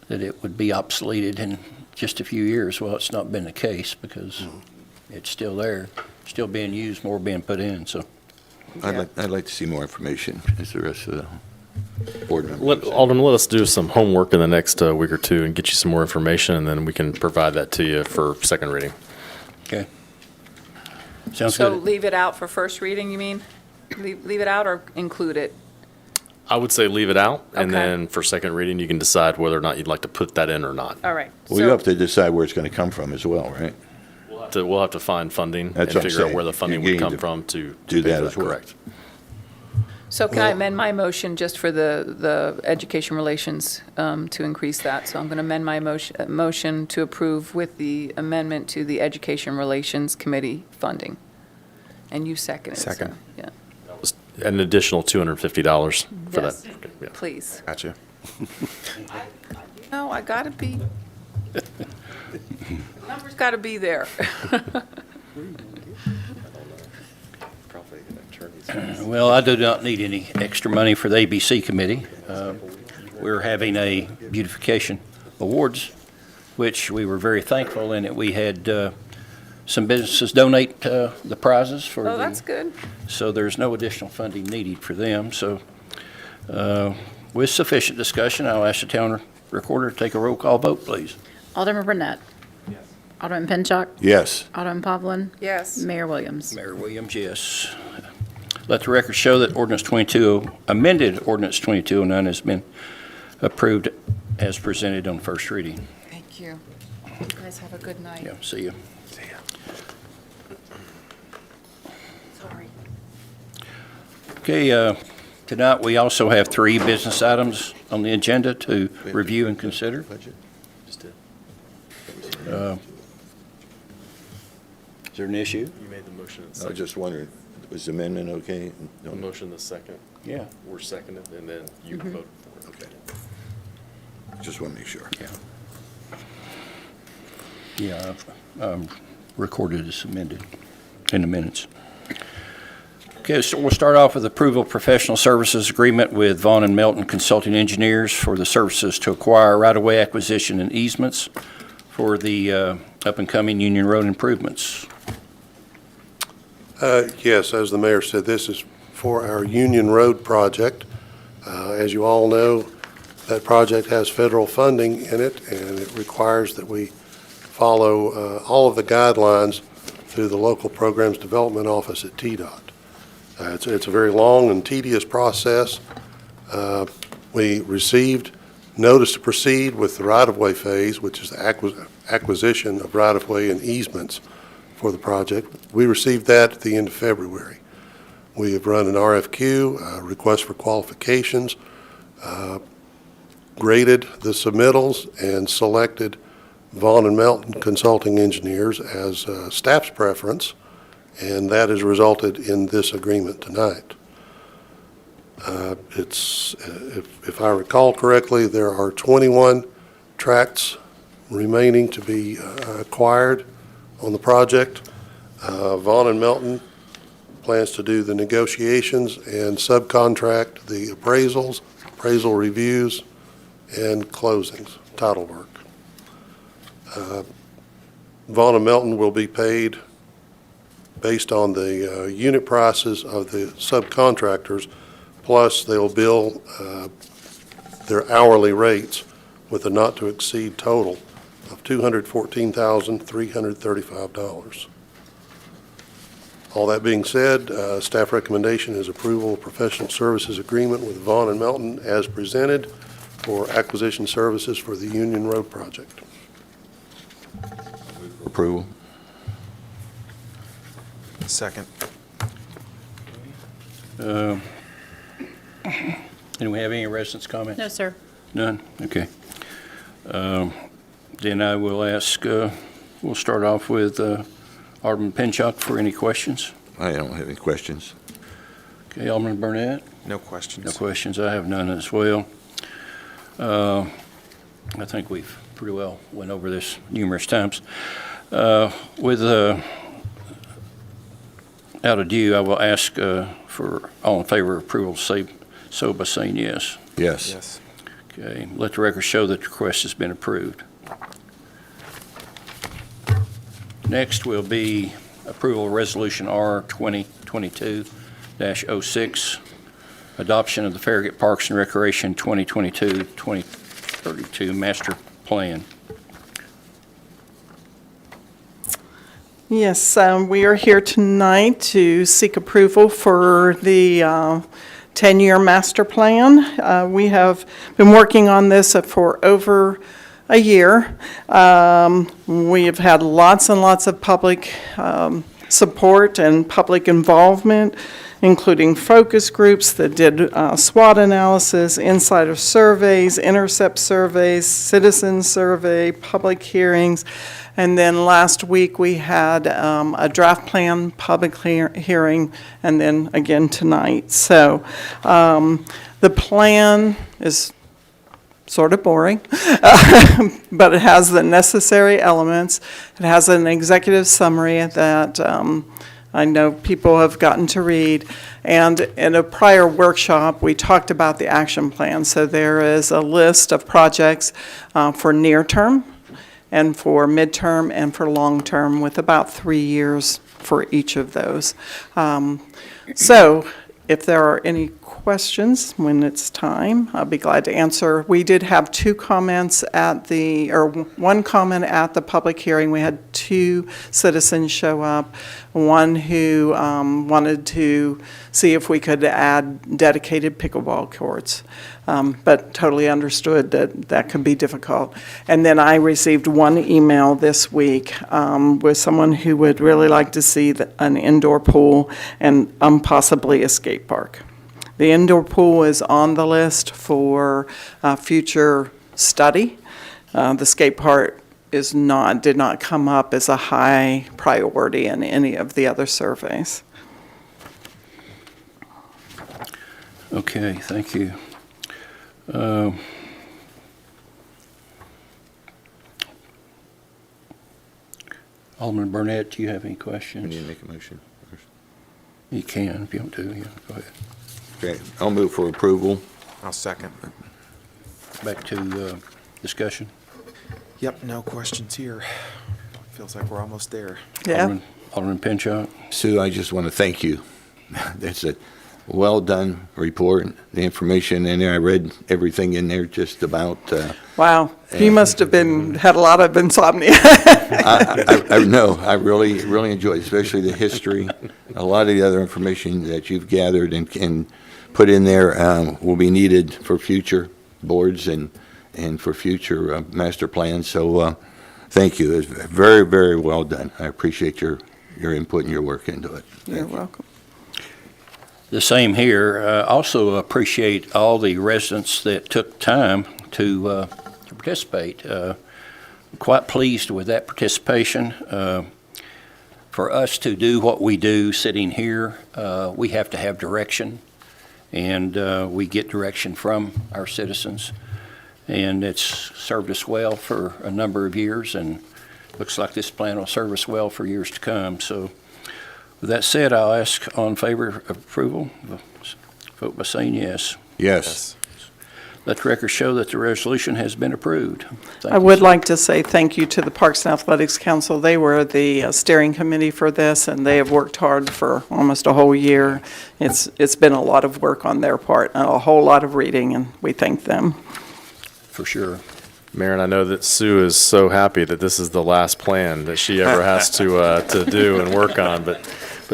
it would be obsoleted in just a few years. Well, it's not been the case because it's still there, still being used, more being put in, so. I'd like to see more information as the rest of the board members. Alderman, let us do some homework in the next week or two and get you some more information, and then we can provide that to you for second reading. Okay. Sounds So good. leave it out for first reading, you mean? Leave it out or include it? I would say leave it out, and Okay. then for second reading, you can decide whether or not you'd like to put that in or not. All right. We have to decide where it's going to come from as well, right? We'll have to find funding and That's what I'm figure out saying. where the funding You would come need to from to do pay that for as well. Correct. So can I amend my motion just for the education relations to increase that? So I'm going to amend my motion to approve with the amendment to the Education Relations Committee funding. And you second it. so, Second. Yeah, An additional $250 for Yes. that. Yeah. please. Gotcha. No, I got to be, numbers got to be there. Well, I do not need any extra money for the ABC committee. We're having a beautification awards, which we were very thankful in that we had some businesses donate the prizes for Oh, that's the, good. so there's no additional funding needed for them. So with sufficient discussion, I'll ask the town recorder to take a roll call vote, please. Alderman Burnett. Yes. Alderman Pinchuk. Yes. Alderman Povlin. Yes. Mayor Williams. Mayor Williams, yes. Let the record show that amended ordinance 2209 has been approved as presented on first reading. Thank you. You guys have a good night. Yeah, see you. Sorry. Okay, tonight we also have 3 business items on the agenda to review and consider. Just did. Is there an issue? You made the motion and I was second. just wondering, was the amendment okay? The motion, the second. Yeah. We're seconded, and then you vote for it. Okay. Just want to make sure. Yeah, I've recorded as amended in the minutes. Okay, so we'll start off with approval of professional services agreement with Vaughn and Melton Consulting Engineers for the services to acquire right-of-way acquisition and easements for the up-and-coming Union Road improvements. yes, as the mayor said, this is for our Union Road project. As you all know, that project has federal funding in it, and it requires that we follow all of the guidelines through the local programs development office at TDOT. It's a very long and tedious process. We received notice to proceed with the right-of-way phase, which is the acquisition of right-of-way and easements for the project. We received that at the end of February. We have run an RFQ, request for qualifications, graded the submittals, and selected Vaughn and Melton Consulting Engineers as staff's preference, and that has resulted in this agreement tonight. If I recall correctly, there are 21 tracts remaining to be acquired on the project. Vaughn and Melton plans to do the negotiations and subcontract the appraisals, appraisal reviews, and closings, title work. Vaughn and Melton will be paid based on the unit prices of the subcontractors, plus they'll bill their hourly rates with a not-to-exceed total of $214,335. All that being said, staff recommendation is approval of professional services agreement with Vaughn and Melton as presented for acquisition services for the Union Road project. Approval? Second. Do we have any residents' comments? No, sir. None? Okay. Then I will ask, we'll start off with Alderman Pinchuk for any questions. I don't have any questions. Okay, Alderman Burnett? No questions. No questions. I have none as well. I think we've pretty well went over this numerous times. With out of due, I will ask for all in favor of approval, say so by saying yes. Yes. Yes. Okay, let the record show that the request has been approved. Next will be approval of Resolution R 2022-06, adoption of the Farragut Parks and Recreation 2022-2032 Master Plan. Yes, we are here tonight to seek approval for the 10-year master plan. We have been working on this for over a year. We have had lots and lots of public support and public involvement, including focus groups that did SWOT analysis, insider surveys, intercept surveys, citizen survey, public hearings. And then last week, we had a draft plan public hearing, and then again tonight. So the plan is sort of boring, but it has the necessary elements. It has an executive summary that I know people have gotten to read. And in a prior workshop, we talked about the action plan. So there is a list of projects for near term, and for midterm, and for long term, with about 3 years for each of those. So if there are any questions when it's time, I'll be glad to answer. We did have one comment at the public hearing. We had 2 citizens show up, one who wanted to see if we could add dedicated pickleball courts, but totally understood that that could be difficult. And then I received one email this week with someone who would really like to see an indoor pool and possibly a skate park. The indoor pool is on the list for future study. The skate park did not come up as a high priority in any of the other surveys. Okay, thank you. Alderman Burnett, do you have any We questions? need to make a motion first. You can, if you want to, yeah, go ahead. Okay, I'll move for approval. I'll second. Back to discussion. Yep, no questions here. Feels like we're almost there. Yeah. Alderman Pinchot. Sue, I just want to thank you. That's a well-done report. The information in there, I read everything in there just about. Wow, you must have had a lot of insomnia. I know, I really enjoyed it, especially the history. A lot of the other information that you've gathered and put in there will be needed for future boards and for future master plans. So thank you. It's very, very well done. I appreciate your input and your work into it. You're welcome. The same here. Also appreciate all the residents that took time to participate. Quite pleased with that participation. For us to do what we do sitting here, we have to have direction, and we get direction from our citizens. And it's served us well for a number of years, and looks like this plan will serve us well for years to come. So with that said, I'll ask all in favor of approval. Vote by saying yes. Yes. Let the record show that the resolution has been approved. Thank I you, would sir. like to say thank you to the Parks and Athletics Council. They were the steering committee for this, and they have worked hard for almost a whole year. It's been a lot of work on their part, and a whole lot of reading, and we thank them. For sure. Mayor, and I know that Sue is so happy that this is the last plan that she ever has to do and work on, but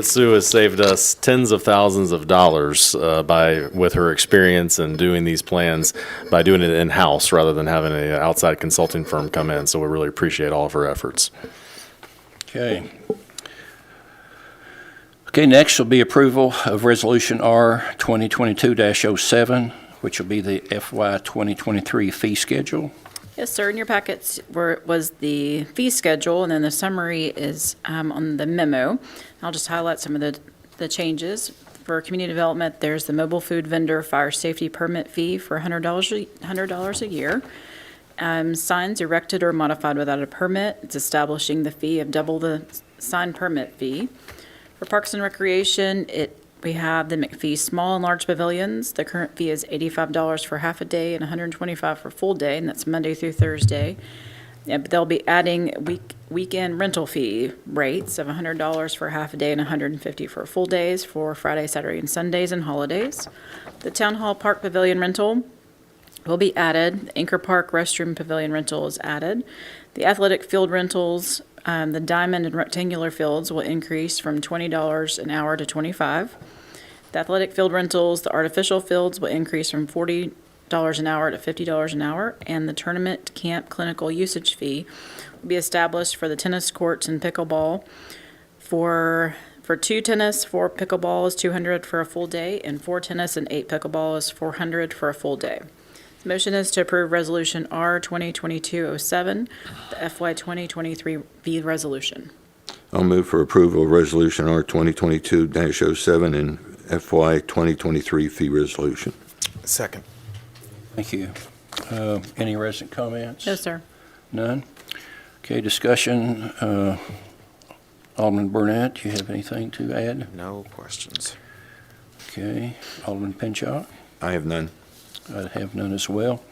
Sue has saved us tens of thousands of dollars with her experience in doing these plans, by doing it in-house rather than having an outside consulting firm come in. So we really appreciate all of her efforts. Okay. Okay, next will be approval of Resolution R 2022-07, which will be the FY 2023 fee schedule. Yes, sir. In your packets was the fee schedule, and then the summary is on the memo. I'll just highlight some of the changes. For community development, there's the mobile food vendor fire safety permit fee for $100 a year. Signs erected or modified without a permit, it's establishing the fee of double the sign permit fee. For Parks and Recreation, we have the McPhee Small and Large Pavilions. The current fee is $85 for half a day and $125 for full day, and that's Monday through Thursday. Yeah, but they'll be adding weekend rental fee rates of $100 for half a day and $150 for full days for Friday, Saturday, and Sundays and holidays. The Town Hall Park Pavilion rental will be added. The Anchor Park Restroom Pavilion rental is added. The athletic field rentals, the diamond and rectangular fields will increase from $20 an hour to $25. The athletic field rentals, the artificial fields will increase from $40 an hour to $50 an hour, and the tournament camp clinical usage fee will be established for the tennis courts and pickleball. For 2 tennis, 4 pickleball is $200 for a full day, and 4 tennis and 8 pickleball is $400 for a full day. The motion is to approve Resolution R 2022-07, the FY 2023 fee resolution. I'll move for approval of Resolution R 2022-07 and FY 2023 fee resolution. Second. Thank you. Any resident comments? No, sir. None? Okay, discussion. Alderman Burnett, do you have anything to add? No questions. Okay. Alderman Pinchot? I have none. I have none as well.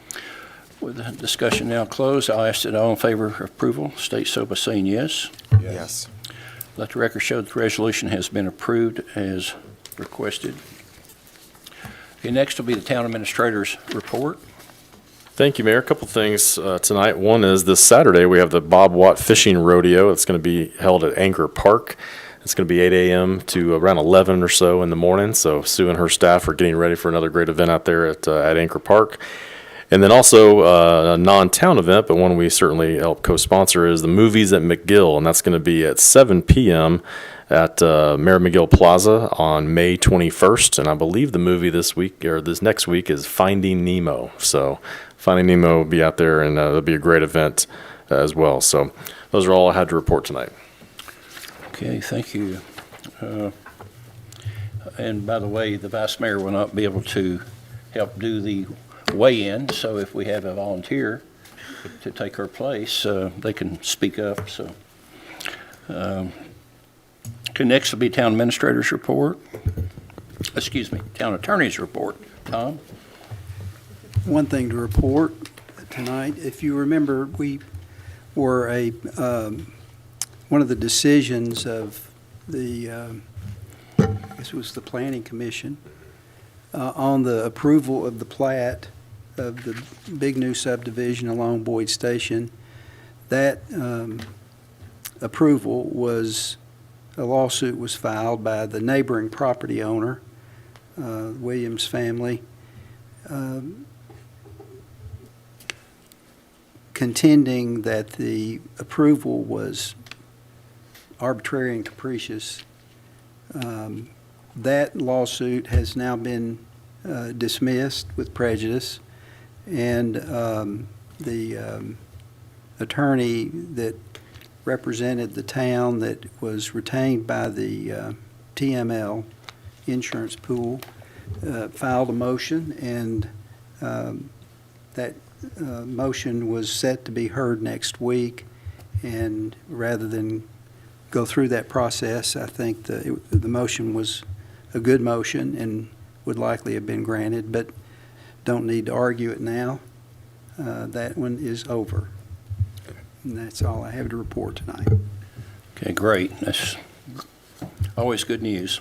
With the discussion now closed, I'll ask that all in favor of approval state so by saying yes. Yes. Let the record show that the resolution has been approved as requested. Okay, next will be the town administrator's report. Thank you, Mayor. A couple things tonight. One is this Saturday, we have the Bob Watt Fishing Rodeo. It's going to be held at Anchor Park. It's going to be 8 a.m. to around 11 or so in the morning. So Sue and her staff are getting ready for another great event out there at Anchor Park. And then also a non-town event, but one we certainly help co-sponsor, is the Movies at McGill, and that's going to be at 7 p.m. at Mayor McGill Plaza on May 21st. And I believe the movie this next week is Finding Nemo. So Finding Nemo will be out there, and it'll be a great event as well. So those are all I had to report tonight. Okay, thank you. And by the way, the vice mayor will not be able to help do the weigh-in, so if we have a volunteer to take her place, they can speak up. So, okay, next will be town administrator's report. Excuse me, town attorney's report. Tom? One thing to report tonight, if you remember, we were one of the decisions of the, I guess it was the Planning Commission, on the approval of the plat of the big new subdivision along Boyd Station. That approval was, a lawsuit was filed by the neighboring property owner, Williams family, contending that the approval was arbitrary and capricious. That lawsuit has now been dismissed with prejudice, and the attorney that represented the town that was retained by the TML insurance pool filed a motion, and that motion was set to be heard next week. And rather than go through that process, I think the motion was a good motion and would likely have been granted, but don't need to argue it now. That one is over. And that's all I have to report tonight. Okay, great. That's always good news.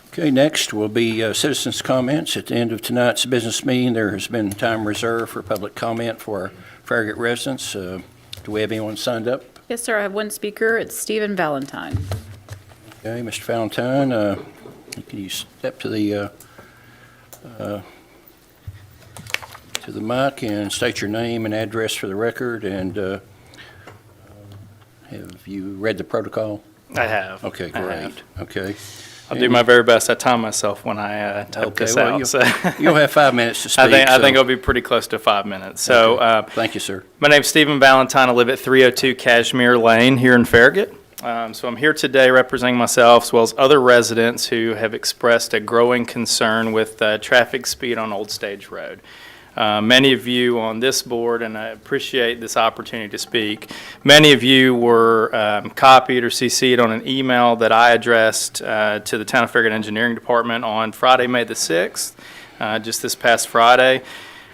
Okay, next will be citizens' comments. At the end of tonight's business meeting, there has been time reserved for public comment for our Farragut residents. Do we have anyone signed up? Yes, sir. I have one speaker. It's Stephen Valentine. Okay, Mr. Valentine, can you step to the mic and state your name and address for the record, and have you read the protocol? I have. Okay, I great. have. Okay. I'll do my very best. I time myself when I type Okay, this well, out. So You'll have 5 minutes to speak. I think so- I'll be pretty close to 5 minutes. So Thank you, sir. my name's Stephen Valentine. I live at 302 Cashmere Lane here in Farragut. So I'm here today representing myself as well as other residents who have expressed a growing concern with traffic speed on Old Stage Road. Many of you on this board, and I appreciate this opportunity to speak, many of you were copied or CC'd on an email that I addressed to the Town of Farragut Engineering Department on Friday, May the 6th, just this past Friday.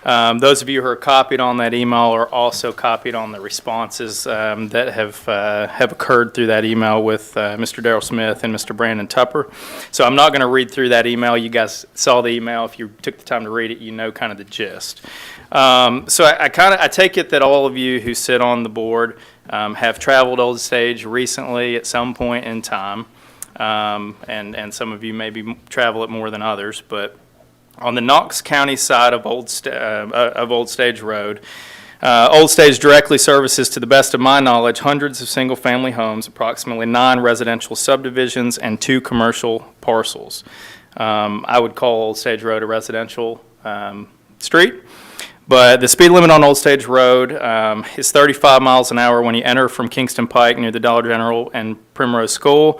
Those of you who are copied on that email are also copied on the responses that have occurred through that email with Mr. Darrell Smith and Mr. Brandon Tupper. So I'm not going to read through that email. You guys saw the email. If you took the time to read it, you know kind of the gist. So I take it that all of you who sit on the board have traveled Old Stage recently at some point in time, and some of you maybe travel it more than others, but on the Knox County side of Old Stage Road, Old Stage directly services, to the best of my knowledge, hundreds of single-family homes, approximately 9 residential subdivisions, and 2 commercial parcels. I would call Old Stage Road a residential street, but the speed limit on Old Stage Road is 35 miles an hour when you enter from Kingston Pike near the Dollar General and Primrose School,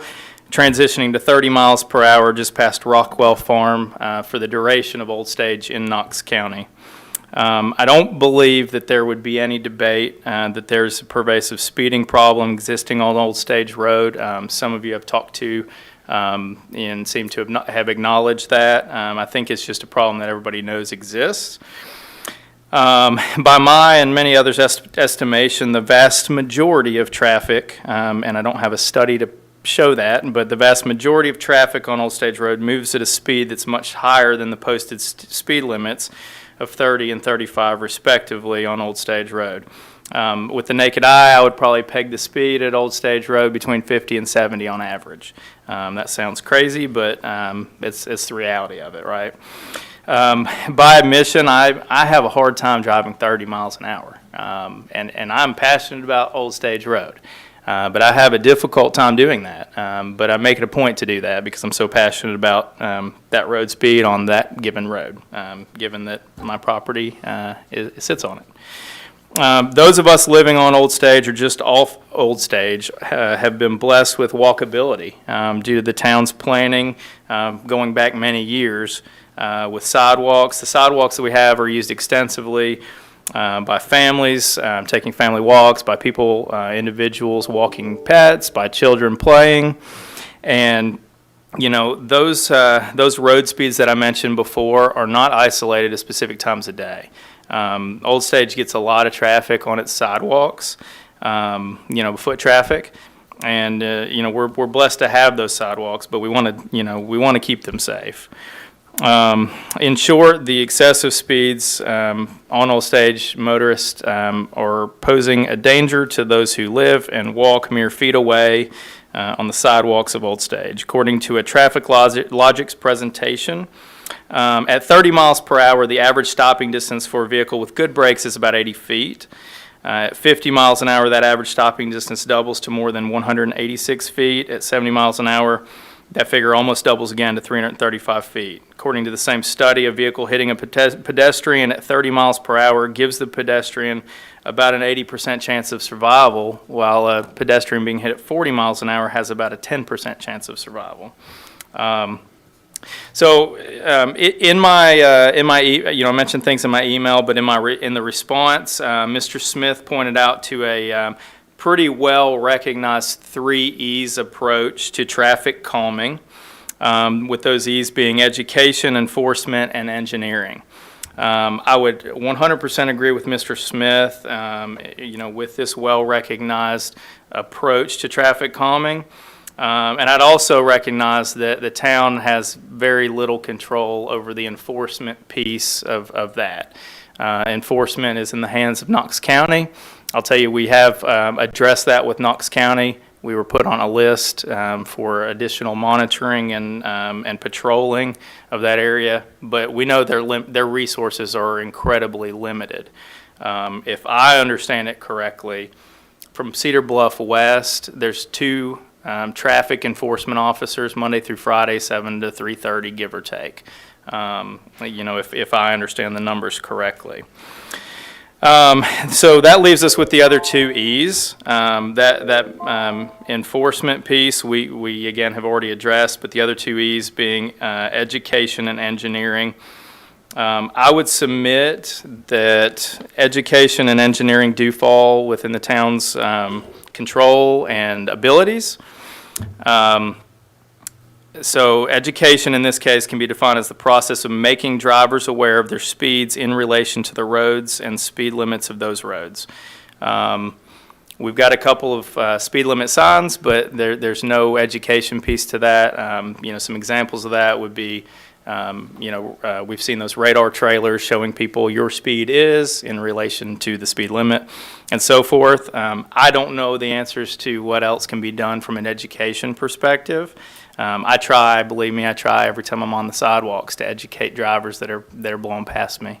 transitioning to 30 miles per hour just past Rockwell Farm for the duration of Old Stage in Knox County. I don't believe that there would be any debate that there's a pervasive speeding problem existing on Old Stage Road. Some of you have talked to and seem to have acknowledged that. I think it's just a problem that everybody knows exists. By my and many others' estimation, the vast majority of traffic, and I don't have a study to show that, but the vast majority of traffic on Old Stage Road moves at a speed that's much higher than the posted speed limits of 30 and 35 respectively on Old Stage Road. With the naked eye, I would probably peg the speed at Old Stage Road between 50 and 70 on average. That sounds crazy, but it's the reality of it, right? By admission, I have a hard time driving 30 miles an hour, and I'm passionate about Old Stage Road. But I have a difficult time doing that. But I make it a point to do that because I'm so passionate about that road speed on that given road, given that my property sits on it. Those of us living on Old Stage or just off Old Stage have been blessed with walkability due to the town's planning going back many years with sidewalks. The sidewalks that we have are used extensively by families taking family walks, by people, individuals walking pets, by children playing, and you know those road speeds that I mentioned before are not isolated at specific times of day. Old Stage gets a lot of traffic on its sidewalks, foot traffic, and we're blessed to have those sidewalks, but we want to keep them safe. In short, the excessive speeds on Old Stage motorists are posing a danger to those who live and walk mere feet away on the sidewalks of Old Stage. According to a Traffic Logics presentation, at 30 miles per hour, the average stopping distance for a vehicle with good brakes is about 80 feet. At 50 miles an hour, that average stopping distance doubles to more than 186 feet. At 70 miles an hour, that figure almost doubles again to 335 feet. According to the same study, a vehicle hitting a pedestrian at 30 miles per hour gives the pedestrian about an 80% chance of survival, while a pedestrian being hit at 40 miles an hour has about a 10% chance of survival. I mentioned things in my email, but in the response, Mr. Smith pointed out to a pretty well recognized 3 E's approach to traffic calming, with those E's being education, enforcement, and engineering. I would 100% agree with Mr. Smith, with this well recognized approach to traffic calming. And I'd also recognize that the town has very little control over the enforcement piece of that. Enforcement is in the hands of Knox County. I'll tell you, we have addressed that with Knox County. We were put on a list for additional monitoring and patrolling of that area, but we know their resources are incredibly limited. If I understand it correctly, from Cedar Bluff West, there's 2 traffic enforcement officers Monday through Friday, 7 to 3:30, give or take. If I understand the numbers correctly. So that leaves us with the other 2 E's. That enforcement piece we again have already addressed, but the other 2 E's being education and engineering. I would submit that education and engineering do fall within the town's control and abilities. So education in this case can be defined as the process of making drivers aware of their speeds in relation to the roads and speed limits of those roads. We've got a couple of speed limit signs, but there's no education piece to that. Some examples of that would be, we've seen those radar trailers showing people your speed is in relation to the speed limit and so forth. I don't know the answers to what else can be done from an education perspective. I try, believe me, I try every time I'm on the sidewalks to educate drivers that are blowing past me.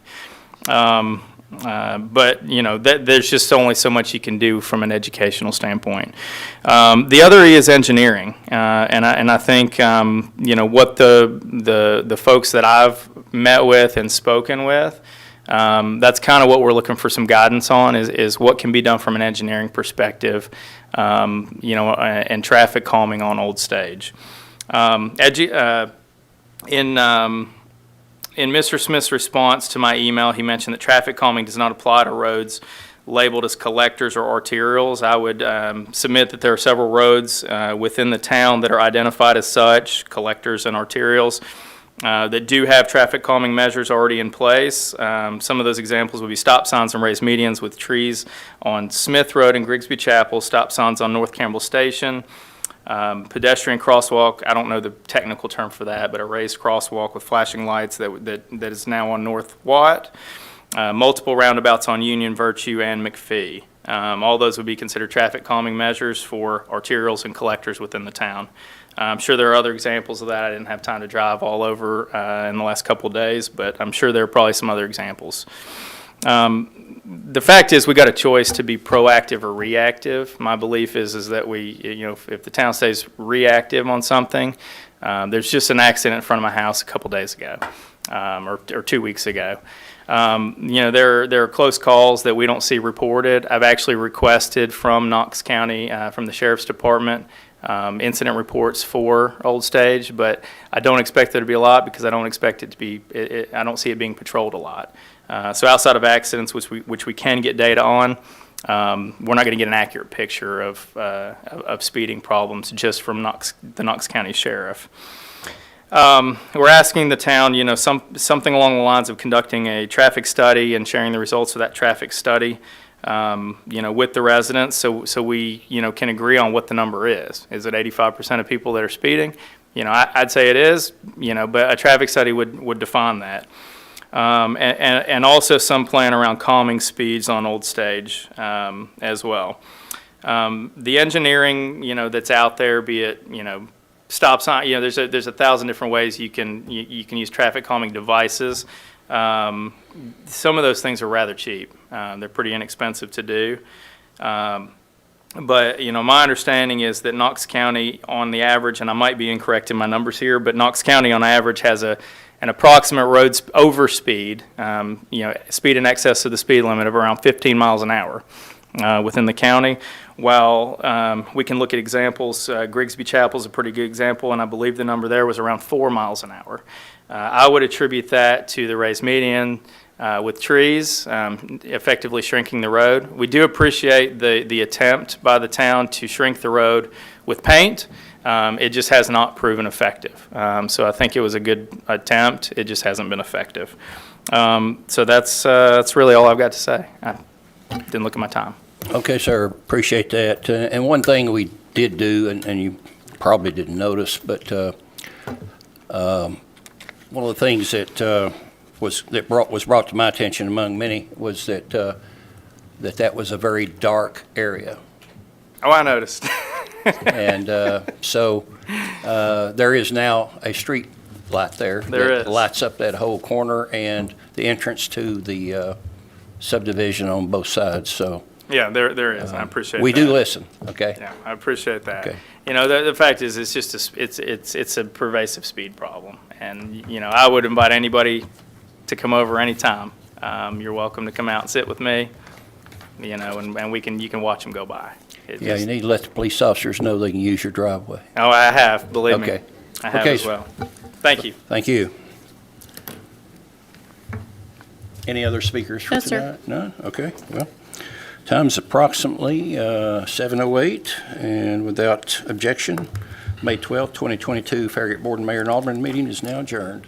But there's just only so much you can do from an educational standpoint. The other is engineering, and I think what the folks that I've met with and spoken with, that's kind of what we're looking for some guidance on is what can be done from an engineering perspective, and traffic calming on Old Stage. In Mr. Smith's response to my email, he mentioned that traffic calming does not apply to roads labeled as collectors or arterials. I would submit that there are several roads within the town that are identified as such, collectors and arterials, that do have traffic calming measures already in place. Some of those examples would be stop signs and raised medians with trees on Smith Road in Grigsby Chapel, stop signs on North Campbell Station, pedestrian crosswalk, I don't know the technical term for that, but a raised crosswalk with flashing lights that is now on North Watt. Multiple roundabouts on Union, Virtue, and McPhee. All those would be considered traffic calming measures for arterials and collectors within the town. I'm sure there are other examples of that. I didn't have time to drive all over in the last couple of days, but I'm sure there are probably some other examples. The fact is we got a choice to be proactive or reactive. My belief is that if the town stays reactive on something, there's just an accident in front of my house a couple days ago, or 2 weeks ago. There are close calls that we don't see reported. I've actually requested from Knox County, from the Sheriff's Department, incident reports for Old Stage, but I don't expect there to be a lot because I don't expect it to be, I don't see it being patrolled a lot. So outside of accidents, which we can get data on, we're not going to get an accurate picture of speeding problems just from the Knox County Sheriff. We're asking the town, something along the lines of conducting a traffic study and sharing the results of that traffic study, with the residents, so we, can agree on what the number is. Is it 85% of people that are speeding? I'd say it is, but a traffic study would define that. And also some plan around calming speeds on Old Stage as well. The engineering, that's out there, be it, stop sign, there's 1,000 different ways you can use traffic calming devices. Some of those things are rather cheap. They're pretty inexpensive to do. But, my understanding is that Knox County on the average, and I might be incorrect in my numbers here, but Knox County on average has an approximate road overspeed, speed in excess of the speed limit of around 15 miles an hour within the county. While we can look at examples, Grigsby Chapel is a pretty good example, and I believe the number there was around 4 miles an hour. I would attribute that to the raised median with trees, effectively shrinking the road. We do appreciate the attempt by the town to shrink the road with paint. It just has not proven effective. So I think it was a good attempt. It just hasn't been effective. So that's really all I've got to say. I didn't look at my time. Okay, sir, appreciate that. And one thing we did do, and you probably didn't notice, but one of the things that was brought to my attention among many was that that was a very dark area. Oh, I noticed. And so there is now a street light there. There is. Lights up that whole corner and the entrance to the subdivision on both sides, so. Yeah, there is. I appreciate that. We do listen, okay? Yeah, I appreciate that. Okay. The fact is, it's just it's a pervasive speed problem, and I would invite anybody to come over anytime. You're welcome to come out and sit with me, and you can watch them go by. Yeah, you need to let the police officers know they can use your driveway. Oh, I have, believe me. Okay. I have Okay, as well. Thank you. Thank you. Any other speakers for No, sir. tonight? None? Okay, well, time's approximately 7:08, and without objection, May 12th, 2022 Farragut Board of Mayor and Alderman meeting is now adjourned.